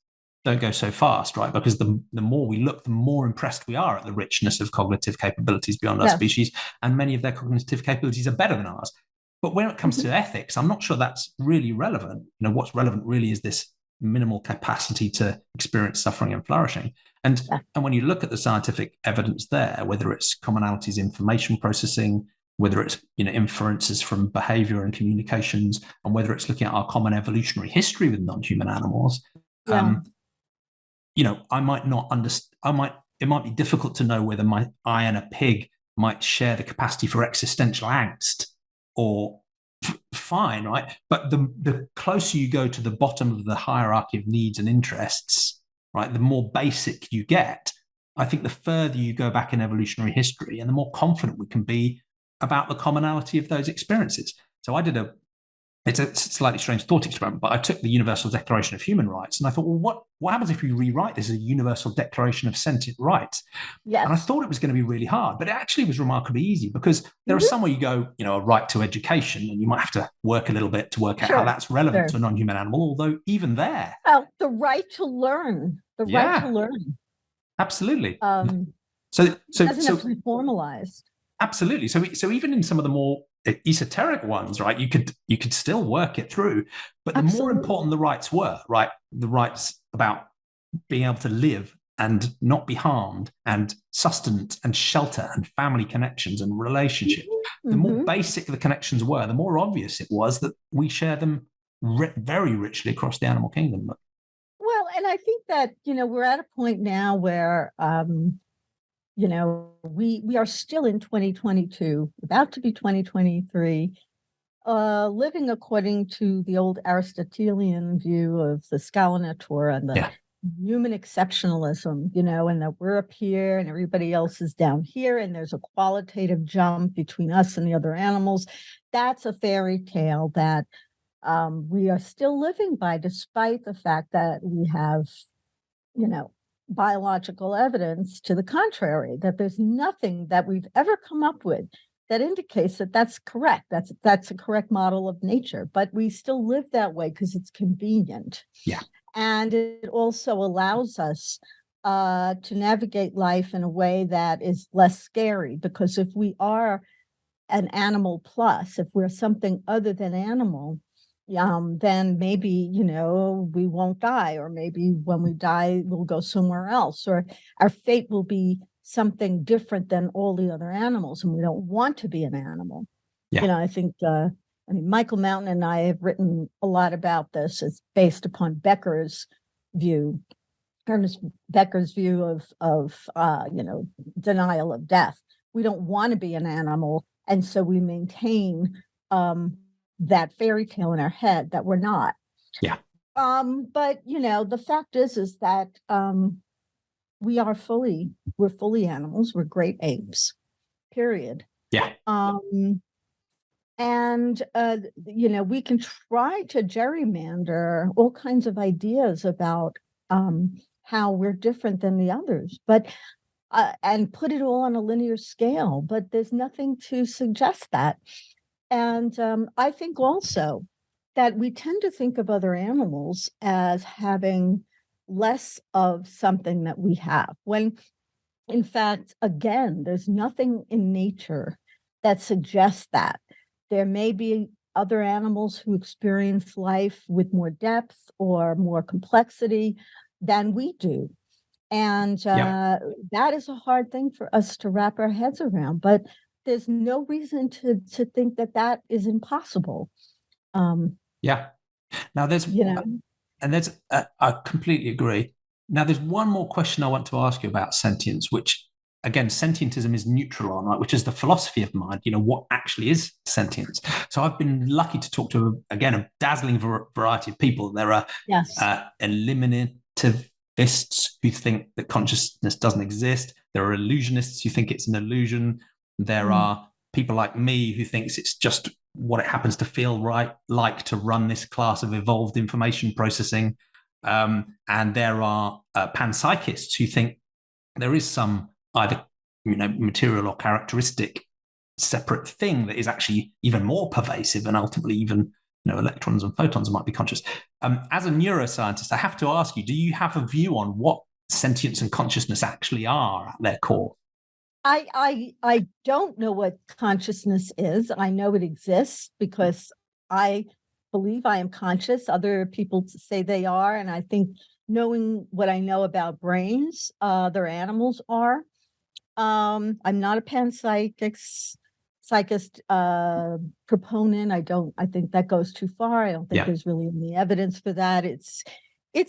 don't go so fast, right? Because the more we look, the more impressed we are at the richness of cognitive capabilities beyond our species, and many of their cognitive capabilities are better than ours. But when it comes to ethics, I'm not sure that's really relevant. What's relevant really is this minimal capacity to experience suffering and flourishing. And when you look at the scientific evidence there, whether it's commonalities, information processing, whether it's inferences from behavior and communications, and whether it's looking at our common evolutionary history with non-human animals, I might not understand. It might be difficult to know whether I and a pig might share the capacity for existential angst, or fine, right? But the closer you go to the bottom of the hierarchy of needs and interests, right, the more basic you get. I think the further you go back in evolutionary history, and the more confident we can be about the commonality of those experiences. So it's a slightly strange thought experiment, but I took the Universal Declaration of Human Rights and I thought, well, what happens if we rewrite this as a Universal Declaration of Sentient Rights? Yes. And I thought it was going to be really hard, but it actually was remarkably easy, because there are some where you go, a right to education, and you might have to work a little bit to work out how that's relevant to a non-human animal, although even there. Well, the right to learn, right to learn. Absolutely. So it doesn't have to be formalized. Absolutely. So even in some of the more esoteric ones, right, you could still work it through. But the more important the rights were, right, the rights about being able to live and not be harmed, and sustenance and shelter and family connections and relationships, the more basic the connections were, the more obvious it was that we share them very richly across the animal kingdom. Well, and I think that, we're at a point now where we are still in 2022, about to be 2023, living according to the old Aristotelian view of the scala natura and the human exceptionalism, and that we're up here and everybody else is down here, and there's a qualitative jump between us and the other animals. That's a fairy tale that we are still living by, despite the fact that we have, biological evidence to the contrary, that there's nothing that we've ever come up with that indicates that that's correct. That's a correct model of nature, but we still live that way because it's convenient. Yeah. And it also allows us to navigate life in a way that is less scary, because if we are an animal plus, if we're something other than animal, then maybe, we won't die, or maybe when we die, we'll go somewhere else, or our fate will be something different than all the other animals, and we don't want to be an animal. Yeah. I think, Michael Mountain and I have written a lot about this. It's based upon Becker's view, Ernest Becker's view of denial of death. We don't want to be an animal, and so we maintain that fairy tale in our head that we're not. Yeah. But the fact is that we're fully animals. We're great apes, period. Yeah. And we can try to gerrymander all kinds of ideas about how we're different than the others, but and put it all on a linear scale, but there's nothing to suggest that. And I think also that we tend to think of other animals as having less of something that we have, when in fact, again, there's nothing in nature that suggests that. There may be other animals who experience life with more depth or more complexity than we do. And that is a hard thing for us to wrap our heads around, but there's no reason to think that is impossible. Now there's, I completely agree. Now there's one more question I want to ask you about sentience, which again, sentientism is neutral on, right? Which is the philosophy of mind. What actually is sentience? So I've been lucky to talk to, again, a dazzling variety of people. There are eliminativists who think that consciousness doesn't exist. There are illusionists who think it's an illusion. There are people like me who thinks it's just what it happens to feel like to run this class of evolved information processing. And there are panpsychists who think there is some either material or characteristic separate thing that is actually even more pervasive, and ultimately even electrons and photons might be conscious. As a neuroscientist, I have to ask you, do you have a view on what sentience and consciousness actually are at their core? I don't know what consciousness is. I know it exists because I believe I am conscious. Other people say they are, and I think knowing what I know about brains, other animals are. I'm not a panpsychist proponent. I think that goes too far. I don't think there's really any evidence for that. It's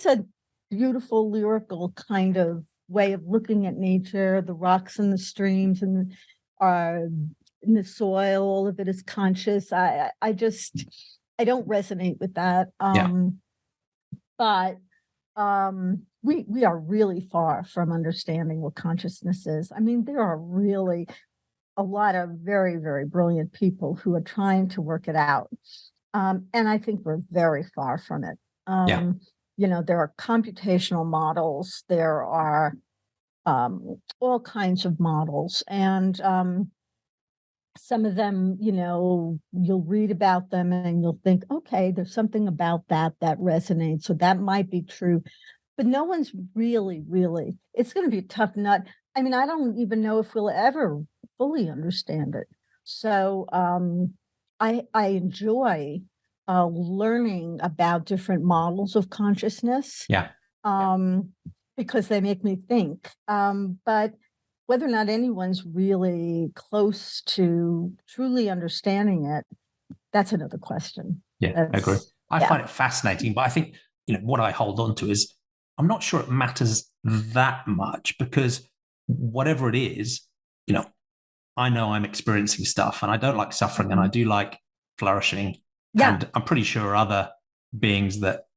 a beautiful lyrical kind of way of looking at nature, the rocks and the streams and in the soil, all of it is conscious. I don't resonate with that. But we are really far from understanding what consciousness is. I mean, there are really a lot of very, very brilliant people who are trying to work it out. And I think we're very far from it. There are computational models, there are all kinds of models, and some of them, you'll read about them and you'll think, okay, there's something about that resonates, so that might be true. But no one's really, it's going to be a tough nut. I mean, I don't even know if we'll ever fully understand it. So I enjoy learning about different models of consciousness. Because they make me think. But whether or not anyone's really close to truly understanding it, that's another question. I agree. I find it fascinating, but I think what I hold on to is I'm not sure it matters that much, because whatever it is, I know I'm experiencing stuff, and I don't like suffering, and I do like flourishing. Yeah. And I'm pretty sure other beings that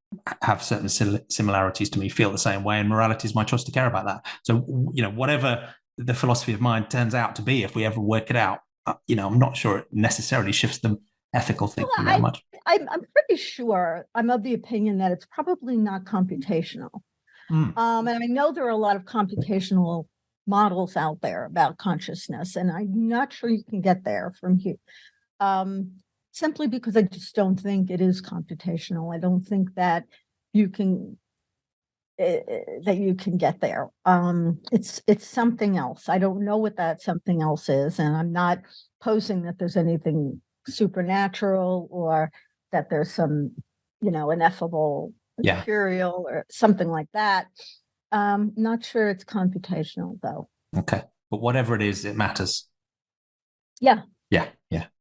have certain similarities to me feel the same way, and morality is my choice to care about that. So, whatever the philosophy of mind turns out to be, if we ever work it out, I'm not sure it necessarily shifts the ethical thinking that much. I'm pretty sure I'm of the opinion that it's probably not computational. And I know there are a lot of computational models out there about consciousness, and I'm not sure you can get there from here. Simply because I just don't think it is computational. I don't think that you can get there. It's something else. I don't know what that something else is, and I'm not posing that there's anything supernatural or that there's some, ineffable material or something like that. Not sure it's computational though. Okay, but whatever it is, it matters. Yeah.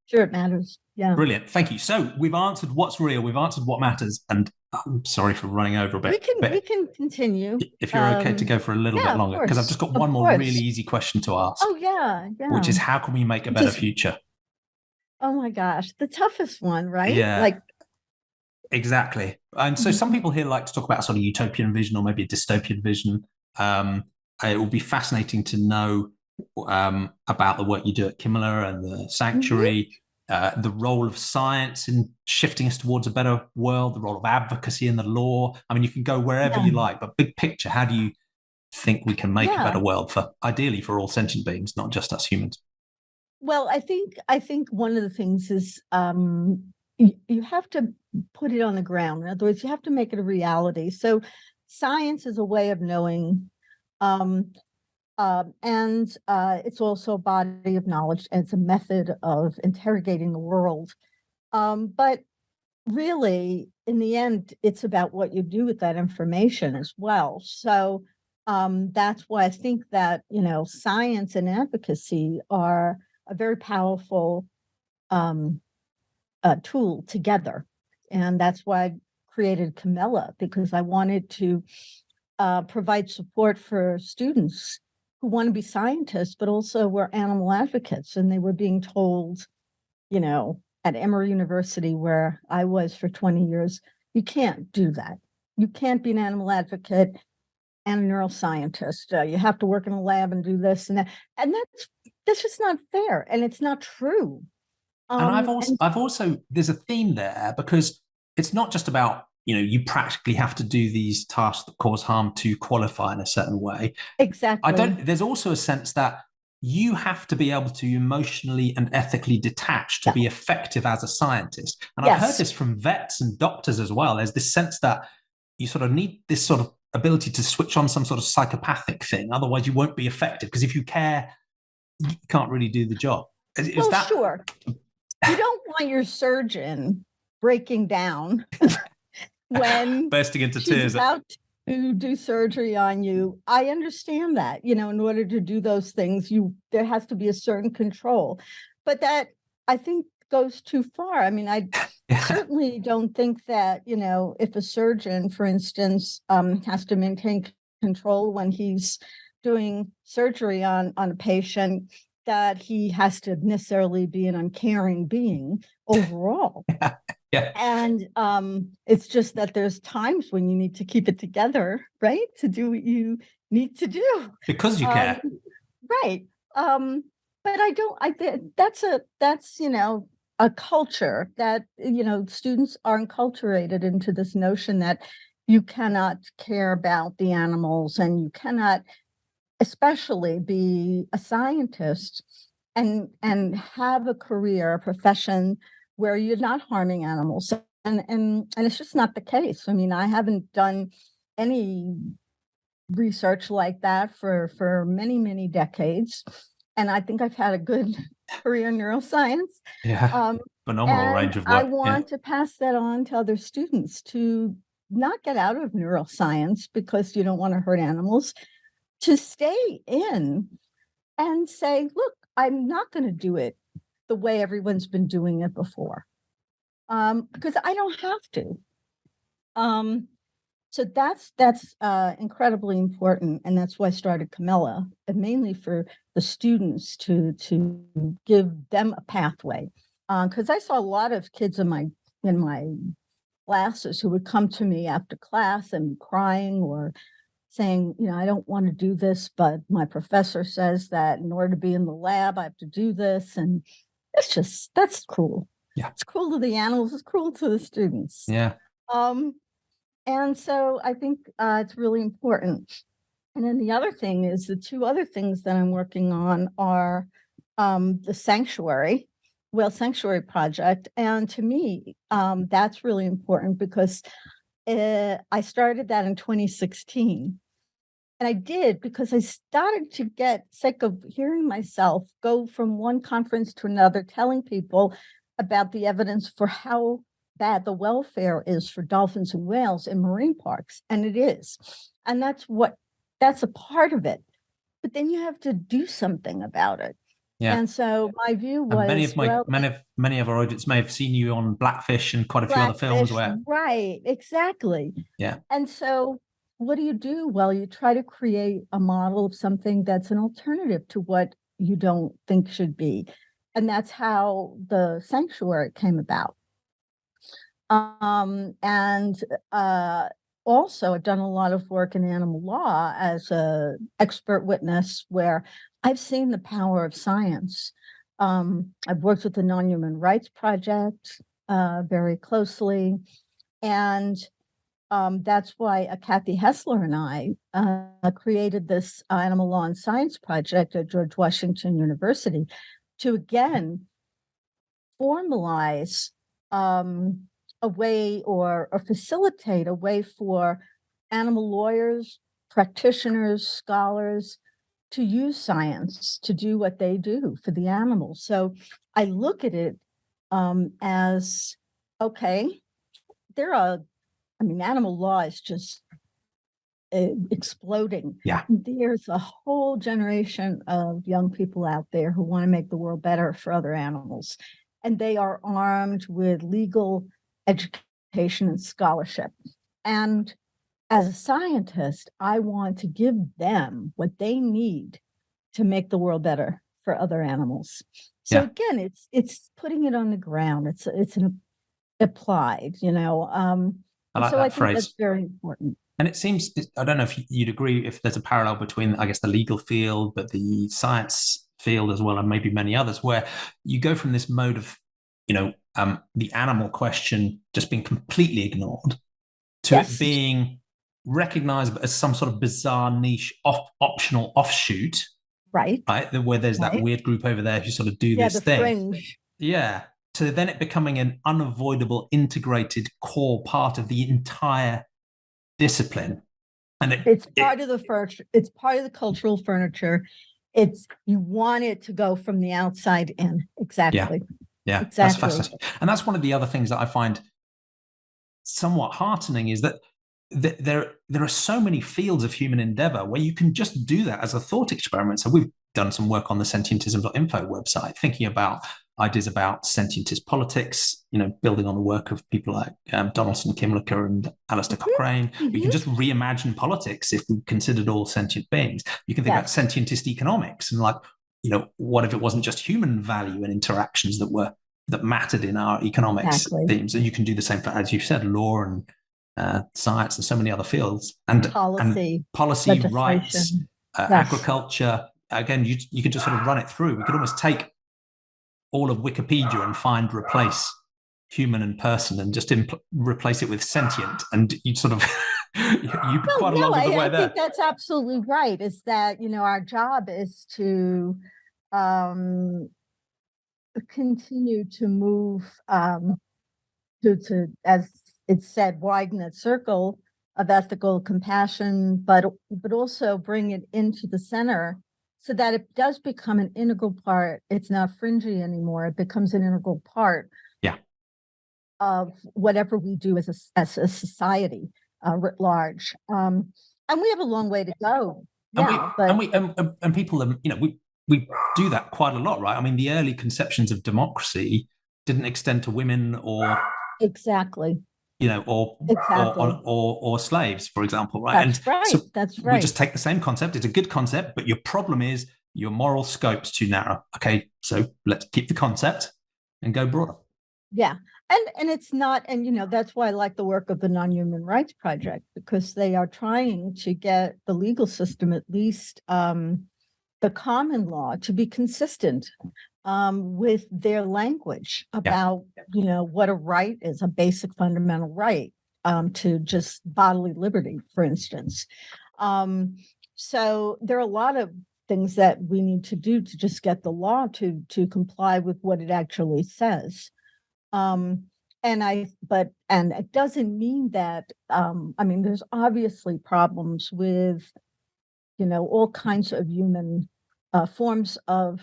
Sure, it matters. Yeah. Brilliant. Thank you. So we've answered what's real, we've answered what matters, and I'm sorry for running over a bit. We can continue. If you're okay to go for a little bit longer, because I've just got one more really easy question to ask. Oh, yeah. Which is, how can we make a better future? Oh my gosh, the toughest one, right? Yeah. Exactly. And so some people here like to talk about a sort of utopian vision or maybe a dystopian vision. It will be fascinating to know about the work you do at Kimmela and the Sanctuary, the role of science in shifting us towards a better world, the role of advocacy in the law. I mean, you can go wherever you like, but big picture, how do you think we can make a better world ideally for all sentient beings, not just us humans? Well, I think one of the things is you have to put it on the ground. In other words, you have to make it a reality. So science is a way of knowing, and it's also a body of knowledge, and it's a method of interrogating the world. But really, in the end, it's about what you do with that information as well. So that's why I think that, science and advocacy are a very powerful tool together. And that's why I created Kimmela, because I wanted to provide support for students who want to be scientists, but also were animal advocates. And they were being told, at Emory University, where I was for 20 years, you can't do that. You can't be an animal advocate and a neuroscientist. You have to work in a lab and do this and that. And that's just not fair. And it's not true. And I've also, there's a theme there, because it's not just about, you practically have to do these tasks that cause harm to qualify in a certain way. Exactly. There's also a sense that you have to be able to emotionally and ethically detach to be effective as a scientist. And I've heard this from vets and doctors as well. There's this sense that you sort of need this sort of ability to switch on some sort of psychopathic thing. Otherwise you won't be effective, because if you care, you can't really do the job. Sure. You don't want your surgeon breaking down when bursting into tears about to do surgery on you. I understand that, in order to do those things, there has to be a certain control. But that, I think, goes too far. I mean, I certainly don't think that, if a surgeon, for instance, has to maintain control when he's doing surgery on a patient, that he has to necessarily be an uncaring being overall. And it's just that there's times when you need to keep it together, right? To do what you need to do. Because you care. Right. But that's a culture that, students are enculturated into this notion that you cannot care about the animals, and you cannot especially be a scientist and have a career, a profession where you're not harming animals. And it's just not the case. I mean, I haven't done any research like that for many, many decades. And I think I've had a good career in neuroscience. Phenomenal range of work. I want to pass that on to other students, to not get out of neuroscience because you don't want to hurt animals, to stay in and say, look, I'm not going to do it the way everyone's been doing it before, because I don't have to. So that's incredibly important, and that's why I started Kimmela, mainly for the students, to give them a pathway. because I saw a lot of kids in my classes who would come to me after class and crying or saying, I don't want to do this, but my professor says that in order to be in the lab, I have to do this. And that's cruel. Yeah. It's cruel to the animals. It's cruel to the students. Yeah. And so I think it's really important. And then the other thing is the two other things that I'm working on are the whale sanctuary project. And to me, that's really important because I started that in 2016. And I did because I started to get sick of hearing myself go from one conference to another, telling people about the evidence for how bad the welfare is for dolphins and whales in marine parks. And it is. And that's a part of it. But then you have to do something about it. Yeah. And so my view was, many of our audience may have seen you on Blackfish and quite a few other films where. Right, exactly. Yeah. And so what do? Well, you try to create a model of something that's an alternative to what you don't think should be. And that's how the sanctuary came about. Also, I've done a lot of work in animal law as an expert witness where I've seen the power of science. I've worked with the Non-Human Rights Project very closely. And that's why Kathy Hessler and I created this Animal Law and Science Project at George Washington University to, again, formalize a way or facilitate a way for animal lawyers, practitioners, scholars to use science to do what they do for the animals. So I look at it as, okay, animal law is just exploding. Yeah. There's a whole generation of young people out there who want to make the world better for other animals. And they are armed with legal education and scholarship. And as a scientist, I want to give them what they need to make the world better for other animals. So again, it's putting it on the ground. It's applied, I like so that I think phrase. that's very important. And it seems, I don't know if you'd agree if there's a parallel between, I guess, the legal field, but the science field as well, and maybe many others, where you go from this mode of, the animal question just being completely ignored to it being recognized as some sort of bizarre niche optional offshoot. Right. Where there's that weird group over there who sort of do this thing. Fringe. Yeah. So then it becoming an unavoidable, integrated core part of the entire discipline. And it's part of the furniture. It's part of the cultural furniture. You want it to go from the outside in. Exactly. Yeah. Exactly. That's fascinating. And that's one of the other things that I find somewhat heartening is that there are so many fields of human endeavor where you can just do that as a thought experiment. So we've done some work on the sentientism.info website, thinking about ideas about sentientist politics, building on the work of people like Donaldson, Kimmela and Alistair Cochrane. Mm-hmm. We can just reimagine politics if we considered all sentient beings. You can think about sentientist economics and what if it wasn't just human value and interactions that mattered in our economics themes? And you can do the same for, as you said, law and science and so many other fields and policy rights, agriculture. Again, you can just sort of run it through. We could almost take all of Wikipedia and find replace human and person and just replace it with sentient, and you sort of quite a lot of the way there. I think that's absolutely right. Is that our job is to continue to move to as it's said, widen that circle of ethical compassion, but also bring it into the center so that it does become an integral part. It's not fringy anymore. It becomes an integral part of whatever we do as a society writ large. And we have a long way to go. And people, we do that quite a lot, right? I mean, the early conceptions of democracy didn't extend to women or or slaves, for example, right? That's right. We just take the same concept. It's a good concept, but your problem is your moral scope's too narrow. Okay, so let's keep the concept, and go broader. Yeah. And it's not, and that's why I like the work of the Non-Human Rights Project, because they are trying to get the legal system, at least the common law, to be consistent with their language about, what a right is, a basic fundamental right to just bodily liberty, for instance. So there are a lot of things that we need to do to just get the law to comply with what it actually says. And it doesn't mean that, there's obviously problems with, all kinds of human forms of,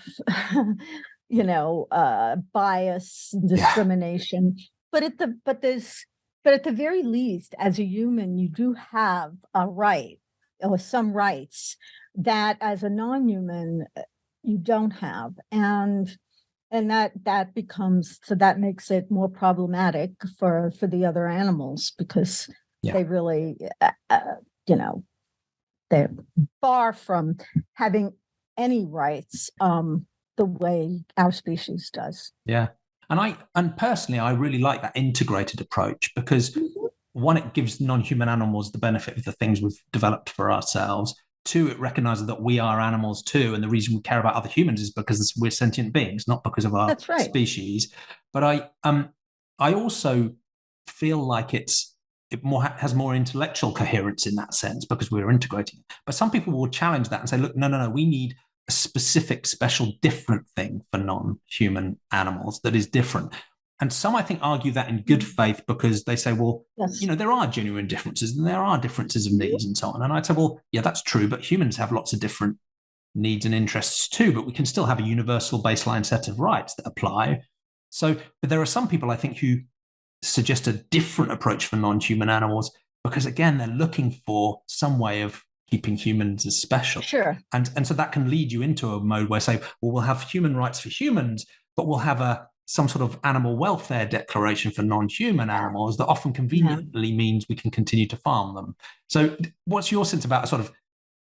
bias and discrimination. But at the very least, as a human, you do have a right or some rights that as a non-human you don't have. And that becomes, so that makes it more problematic for the other animals, because they really, they're far from having any rights the way our species does. Yeah. And personally, I really like that integrated approach because one, it gives non-human animals the benefit of the things we've developed for ourselves. Two, it recognizes that we are animals too. And the reason we care about other humans is because we're sentient beings, not because of our species. But I also feel like it has more intellectual coherence in that sense because we're integrating it. But some people will challenge that and say, look, no, we need a specific, special, different thing for non-human animals that is different. And some, I think, argue that in good faith because they say, well, there are genuine differences and there are differences of needs and so on. And I'd say, well, yeah, that's true, but humans have lots of different needs and interests too, but we can still have a universal baseline set of rights that apply. So, but there are some people, I think, who suggest a different approach for non-human animals because, again, they're looking for some way of keeping humans as special. Sure. And so that can lead you into a mode where, say, well, we'll have human rights for humans, but we'll have some sort of animal welfare declaration for non-human animals that often conveniently means we can continue to farm them. So what's your sense about a sort of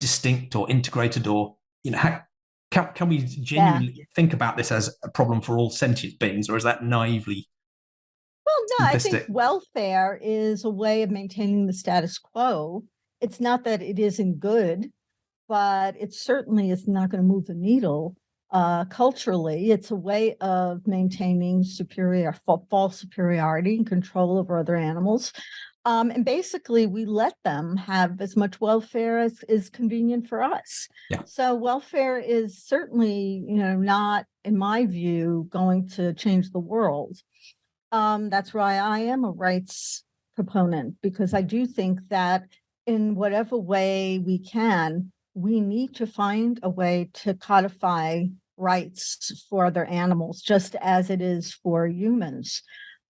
distinct or integrated or, can we genuinely think about this as a problem for all sentient beings, or is that naively? Well, no, I think welfare is a way of maintaining the status quo. It's not that it isn't good, but it certainly is not going to move the needle. Culturally, it's a way of maintaining false superiority and control over other animals. And basically, we let them have as much welfare as is convenient for us. Yeah. So welfare is certainly, not, in my view, going to change the world. That's why I am a rights proponent, because I do think that in whatever way we can, we need to find a way to codify rights for other animals, just as it is for humans.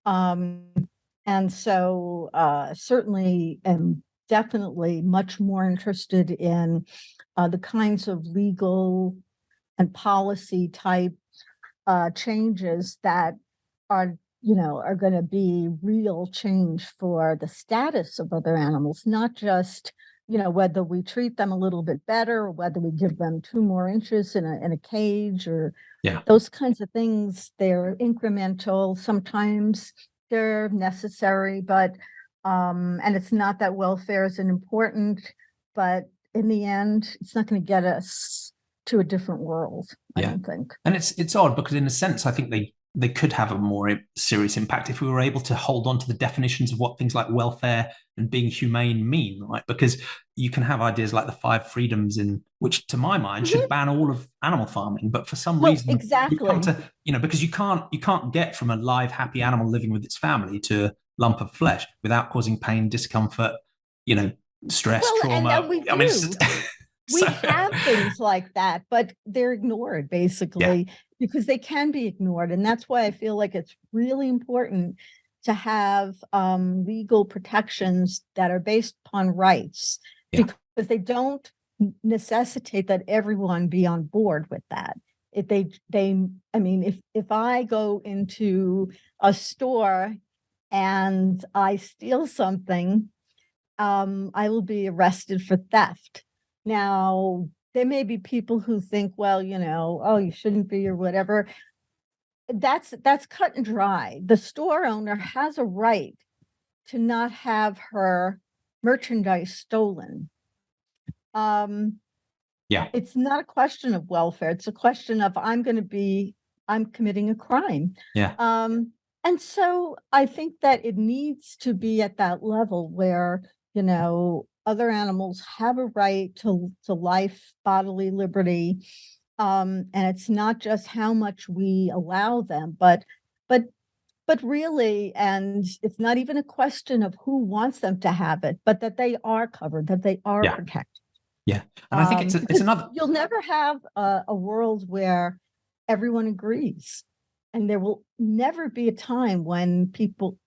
And so certainly am definitely much more interested in the kinds of legal and policy type changes that are going to be real change for the status of other animals, not just, whether we treat them a little bit better or whether we give them 2 more inches in a cage or those kinds of things. They're incremental. Sometimes they're necessary, but and it's not that welfare isn't important, but in the end, it's not going to get us to a different world, I don't think. And it's odd because in a sense, I think they could have a more serious impact if we were able to hold on to the definitions of what things like welfare and being humane mean, right? Because you can have ideas like the 5 freedoms which to my mind should ban all of animal farming, but for some reason we come to, because you can't get from a live, happy animal living with its family to a lump of flesh without causing pain, discomfort, stress, trauma. We have things like that, but they're ignored basically because they can be ignored. And that's why I feel like it's really important to have legal protections that are based upon rights, because they don't necessitate that everyone be on board with that. If I go into a store and I steal something, I will be arrested for theft. Now, there may be people who think, well, oh, you shouldn't be or whatever. that's cut and dry. The store owner has a right to not have her merchandise stolen. Yeah. It's not a question of welfare. It's a question of I'm committing a crime. Yeah. And so I think that it needs to be at that level where, other animals have a right to life, bodily liberty. And it's not just how much we allow them, but really, and it's not even a question of who wants them to have it, but that they are covered, that they are protected. Yeah. And I think it's another. You'll never have a world where everyone agrees. And there will never be a time when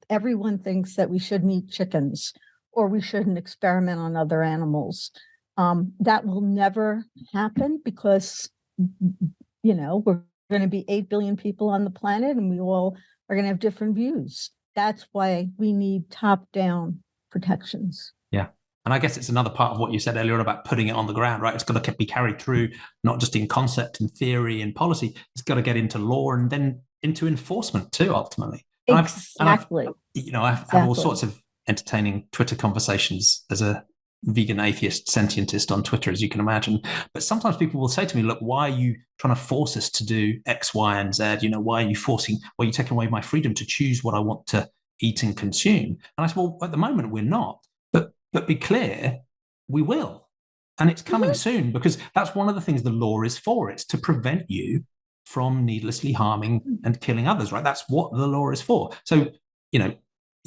everyone thinks that we shouldn't eat chickens or we shouldn't experiment on other animals. That will never happen because, we're going to be 8 billion people on the planet and we all are going to have different views. That's why we need top-down protections. Yeah. And I guess it's another part of what you said earlier about putting it on the ground, right? It's got to be carried through, not just in concept and theory and policy. It's got to get into law and then into enforcement too, ultimately. And exactly. I've had all sorts of entertaining Twitter conversations as a vegan atheist sentientist on Twitter, as you can imagine. But sometimes people will say to me, look, why are you trying to force us to do X, Y, and Z? Why are you taking away my freedom to choose what I want to eat and consume? And I said, well, at the moment, we're not. But be clear, we will. And it's coming soon, because that's one of the things the law is for. It's to prevent you from needlessly harming and killing others, right? That's what the law is for. So,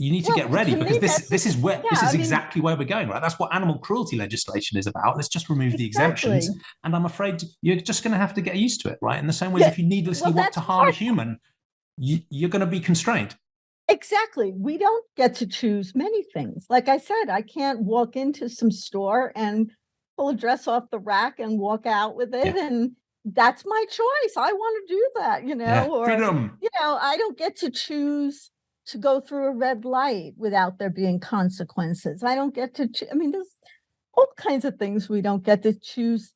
you need to get ready, because this is exactly where we're going, right? That's what animal cruelty legislation is about. Let's just remove the exemptions. And I'm afraid you're just going to have to get used to it, right? In the same way, if you needlessly want to harm a human, you're going to be constrained. Exactly. We don't get to choose many things. Like I said, I can't walk into some store and pull a dress off the rack and walk out with it. Yeah. And that's my choice. I want to do that, or, freedom. I don't get to choose to go through a red light without there being consequences. I don't get to, there's all kinds of things we don't get to choose.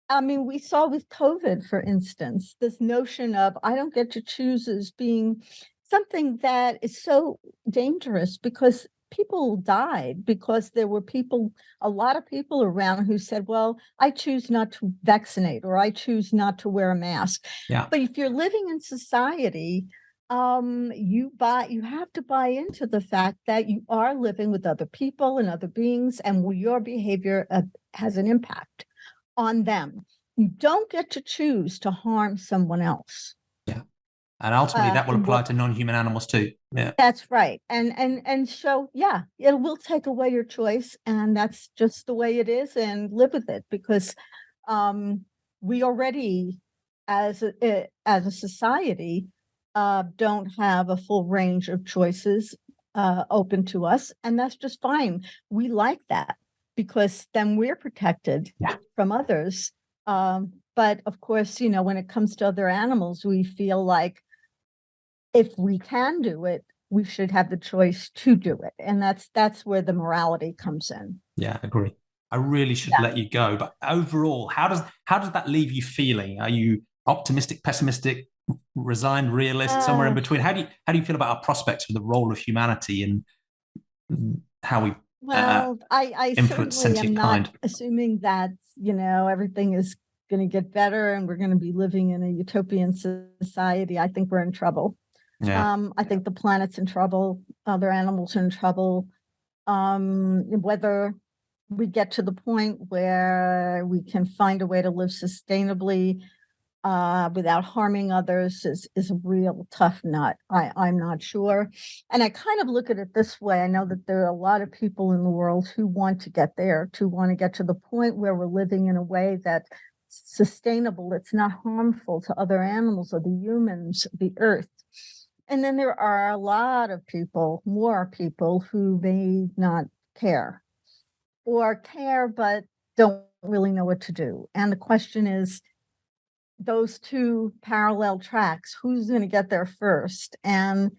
We saw with COVID, for instance, this notion of I don't get to choose as being something that is so dangerous, because people died because there were a lot of people around who said, well, I choose not to vaccinate, or I choose not to wear a mask. Yeah. But if you're living in society, you have to buy into the fact that you are living with other people and other beings, and your behavior has an impact on them. You don't get to choose to harm someone else. Yeah. And ultimately that will apply to non-human animals too. Yeah. That's right. And so, it will take away your choice, and that's just the way it is, and live with it, because we already, as a society, don't have a full range of choices open to us, and that's just fine. We like that, because then we're protected from others. But of course, when it comes to other animals, we feel like if we can do it, we should have the choice to do it. And that's where the morality comes in. Yeah, I agree. I really should let you go. But overall, how does that leave you feeling? Are you optimistic, pessimistic, resigned, realist, somewhere in between? How do you feel about our prospects for the role of humanity and how we I influence sentient kind? Assuming that everything is going to get better and we're going to be living in a utopian society. I think we're in trouble. Yeah. I think the planet's in trouble. Other animals are in trouble. Whether we get to the point where we can find a way to live sustainably without harming others is a real tough nut. I'm not sure. And I kind of look at it this way. I know that there are a lot of people in the world who want to get there, to want to get to the point where we're living in a way that's sustainable, it's not harmful to other animals or the humans, the earth. And then there are a lot of more people who may not care, or care but don't really know what to do. And the question is, those two parallel tracks, who's going to get there first? And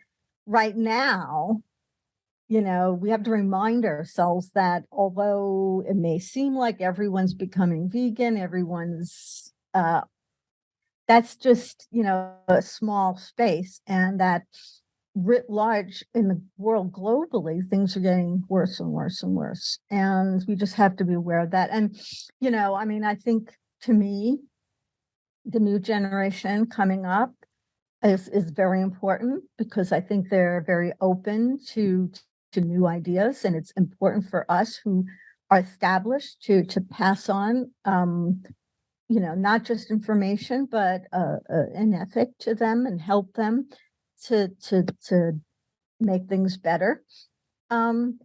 right now, we have to remind ourselves that although it may seem like everyone's becoming vegan, everyone's that's just, a small space, and that writ large in the world globally, things are getting worse and worse and worse. And we just have to be aware of that. And, I think, to me, the new generation coming up is very important, because I think they're very open to new ideas, and it's important for us who are established to pass on, not just information, but an ethic to them, and help them to make things better. Um,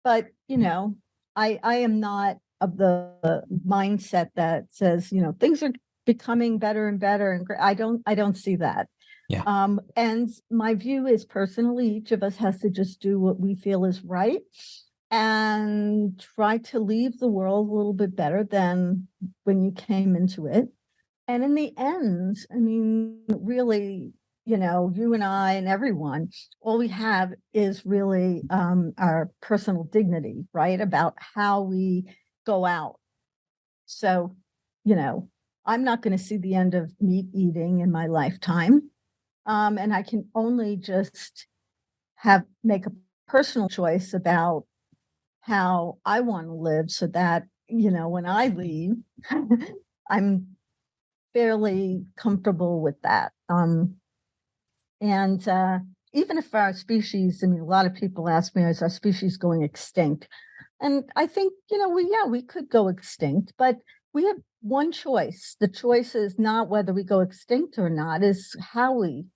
but I am not of the mindset that says, things are becoming better and better, and I don't see that. Yeah. And my view is, personally, each of us has to just do what we feel is right, and try to leave the world a little bit better than when you came into it. And in the end, really, you and I and everyone, all we have is really our personal dignity, right? About how we go out. So, I'm not going to see the end of meat eating in my lifetime. And I can only just make a personal choice about how I want to live, so that, when I leave, I'm fairly comfortable with that. And even if our species, a lot of people ask me, is our species going extinct? And I think, we could go extinct, but we have one choice. The choice is not whether we go extinct or not, is how we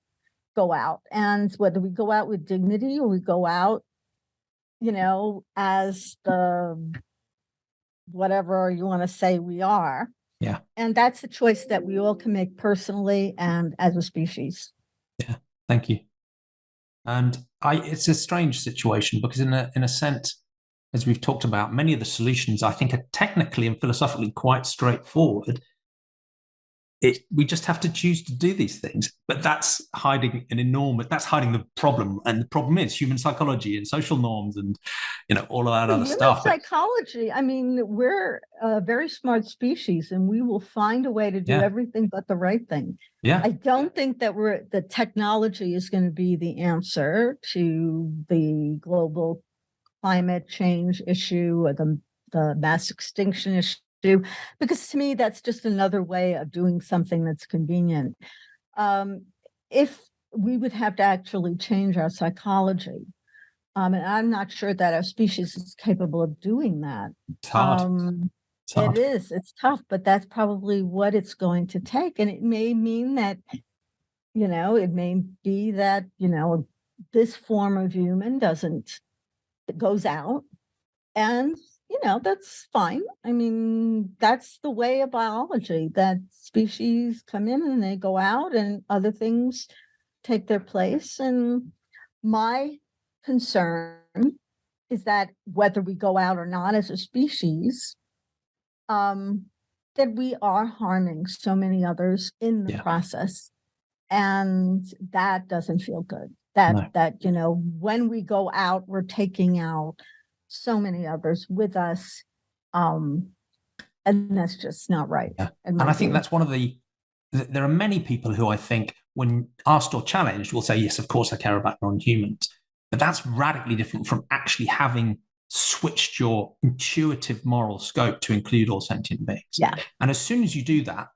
go out, and whether we go out with dignity, or we go out, as the whatever you want to say we are. Yeah. And that's the choice that we all can make personally and as a species. Yeah. Thank you. And it's a strange situation, because in a sense, as we've talked about, many of the solutions I think are technically and philosophically quite straightforward. We just have to choose to do these things, but that's hiding the problem. And the problem is human psychology and social norms, and all of that other Human stuff. Psychology. We're a very smart species, and we will find a way to do everything but the right thing. Yeah. I don't think that the technology is going to be the answer to the global climate change issue, or the mass extinction issue, because to me, that's just another way of doing something that's convenient. If we would have to actually change our psychology, and I'm not sure that our species is capable of doing that. It's hard. It is. It's tough, but that's probably what it's going to take. And it may mean that, it may be that, this form of human it goes out, and, that's fine. That's the way of biology, that species come in and they go out, and other things take their place. And my concern is that whether we go out or not as a species, that we are harming so many others in the process. And that doesn't feel good. That when we go out, we're taking out so many others with us. And that's just not right. Yeah. And I think that's one of there are many people who I think, when asked or challenged, will say, yes, of course I care about non-humans. But that's radically different from actually having switched your intuitive moral scope to include all sentient beings. Yeah. And as soon as you do that,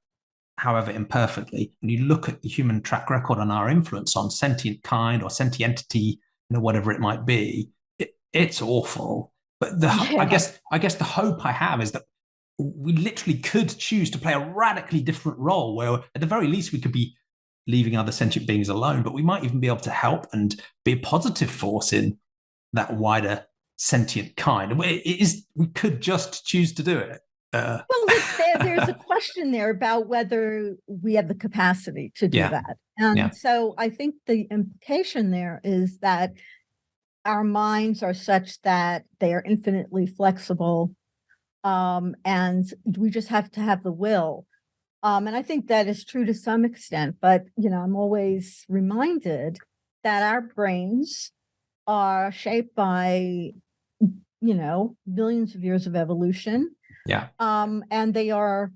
however imperfectly, and you look at the human track record and our influence on sentient kind or sentientity, whatever it might be, it's awful. But I guess the hope I have is that we literally could choose to play a radically different role, where at the very least we could be leaving other sentient beings alone, but we might even be able to help and be a positive force in that wider sentient kind. We could just choose to do it. Well, there's a question there about whether we have the capacity to do that. And so I think the implication there is that our minds are such that they are infinitely flexible, and we just have to have the will. And I think that is true to some extent, but I'm always reminded that our brains are shaped by millions of years of evolution. Yeah. And they're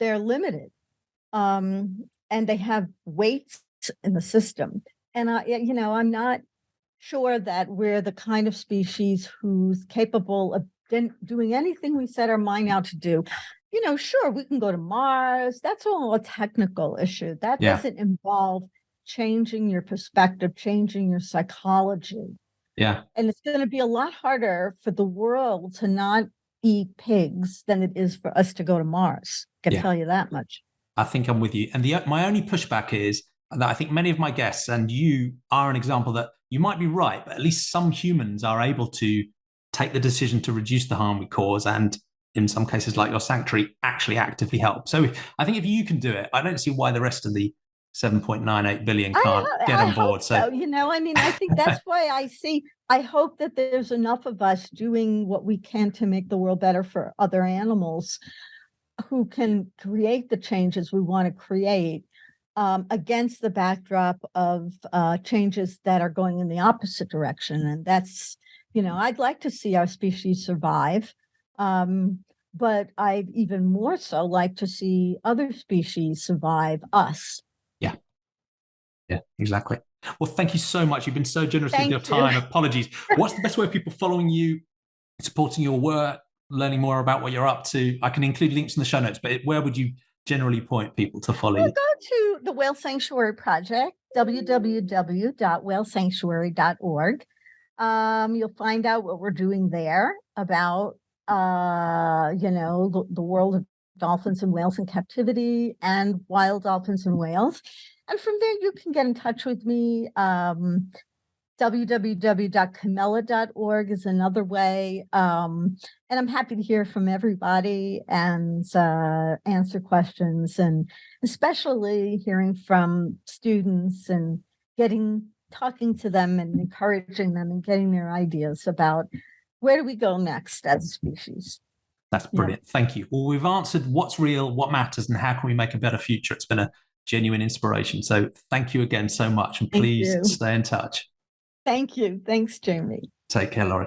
limited. and they have weights in the system. And I'm not sure that we're the kind of species who's capable of doing anything we set our mind out to do. Sure, we can go to Mars. That's all a technical issue. That doesn't involve changing your perspective, changing your psychology. Yeah. And it's going to be a lot harder for the world to not eat pigs than it is for us to go to Mars. I can tell you that much. I think I'm with you. And my only pushback is that I think many of my guests, and you are an example, that you might be right, but at least some humans are able to take the decision to reduce the harm we cause, and in some cases, like your sanctuary, actually actively help. So I think if you can do it, I don't see why the rest of the 7.98 billion can't get on board. So, I think that's why I hope that there's enough of us doing what we can to make the world better for other animals who can create the changes we want to create, against the backdrop of changes that are going in the opposite direction. And that's, I'd like to see our species survive. But I'd even more so like to see other species survive us. Yeah, exactly. Well, thank you so much. You've been so generous with your time. Apologies. What's the best way of people following you, supporting your work, learning more about what you're up to? I can include links in the show notes, but where would you generally point people to follow you? Go to the Whale Sanctuary Project, www.whalesanctuary.org. You'll find out what we're doing there about, the world of dolphins and whales in captivity and wild dolphins and whales. And from there, you can get in touch with me. www.kimmela.org is another way. And I'm happy to hear from everybody and answer questions, and especially hearing from students and talking to them and encouraging them and getting their ideas about where do we go next as a species. That's brilliant. Thank you. Well, we've answered what's real, what matters, and how can we make a better future. It's been a genuine inspiration. So thank you again so much, and please stay in touch. Thank you. Thanks, Jamie. Take care, Laurie.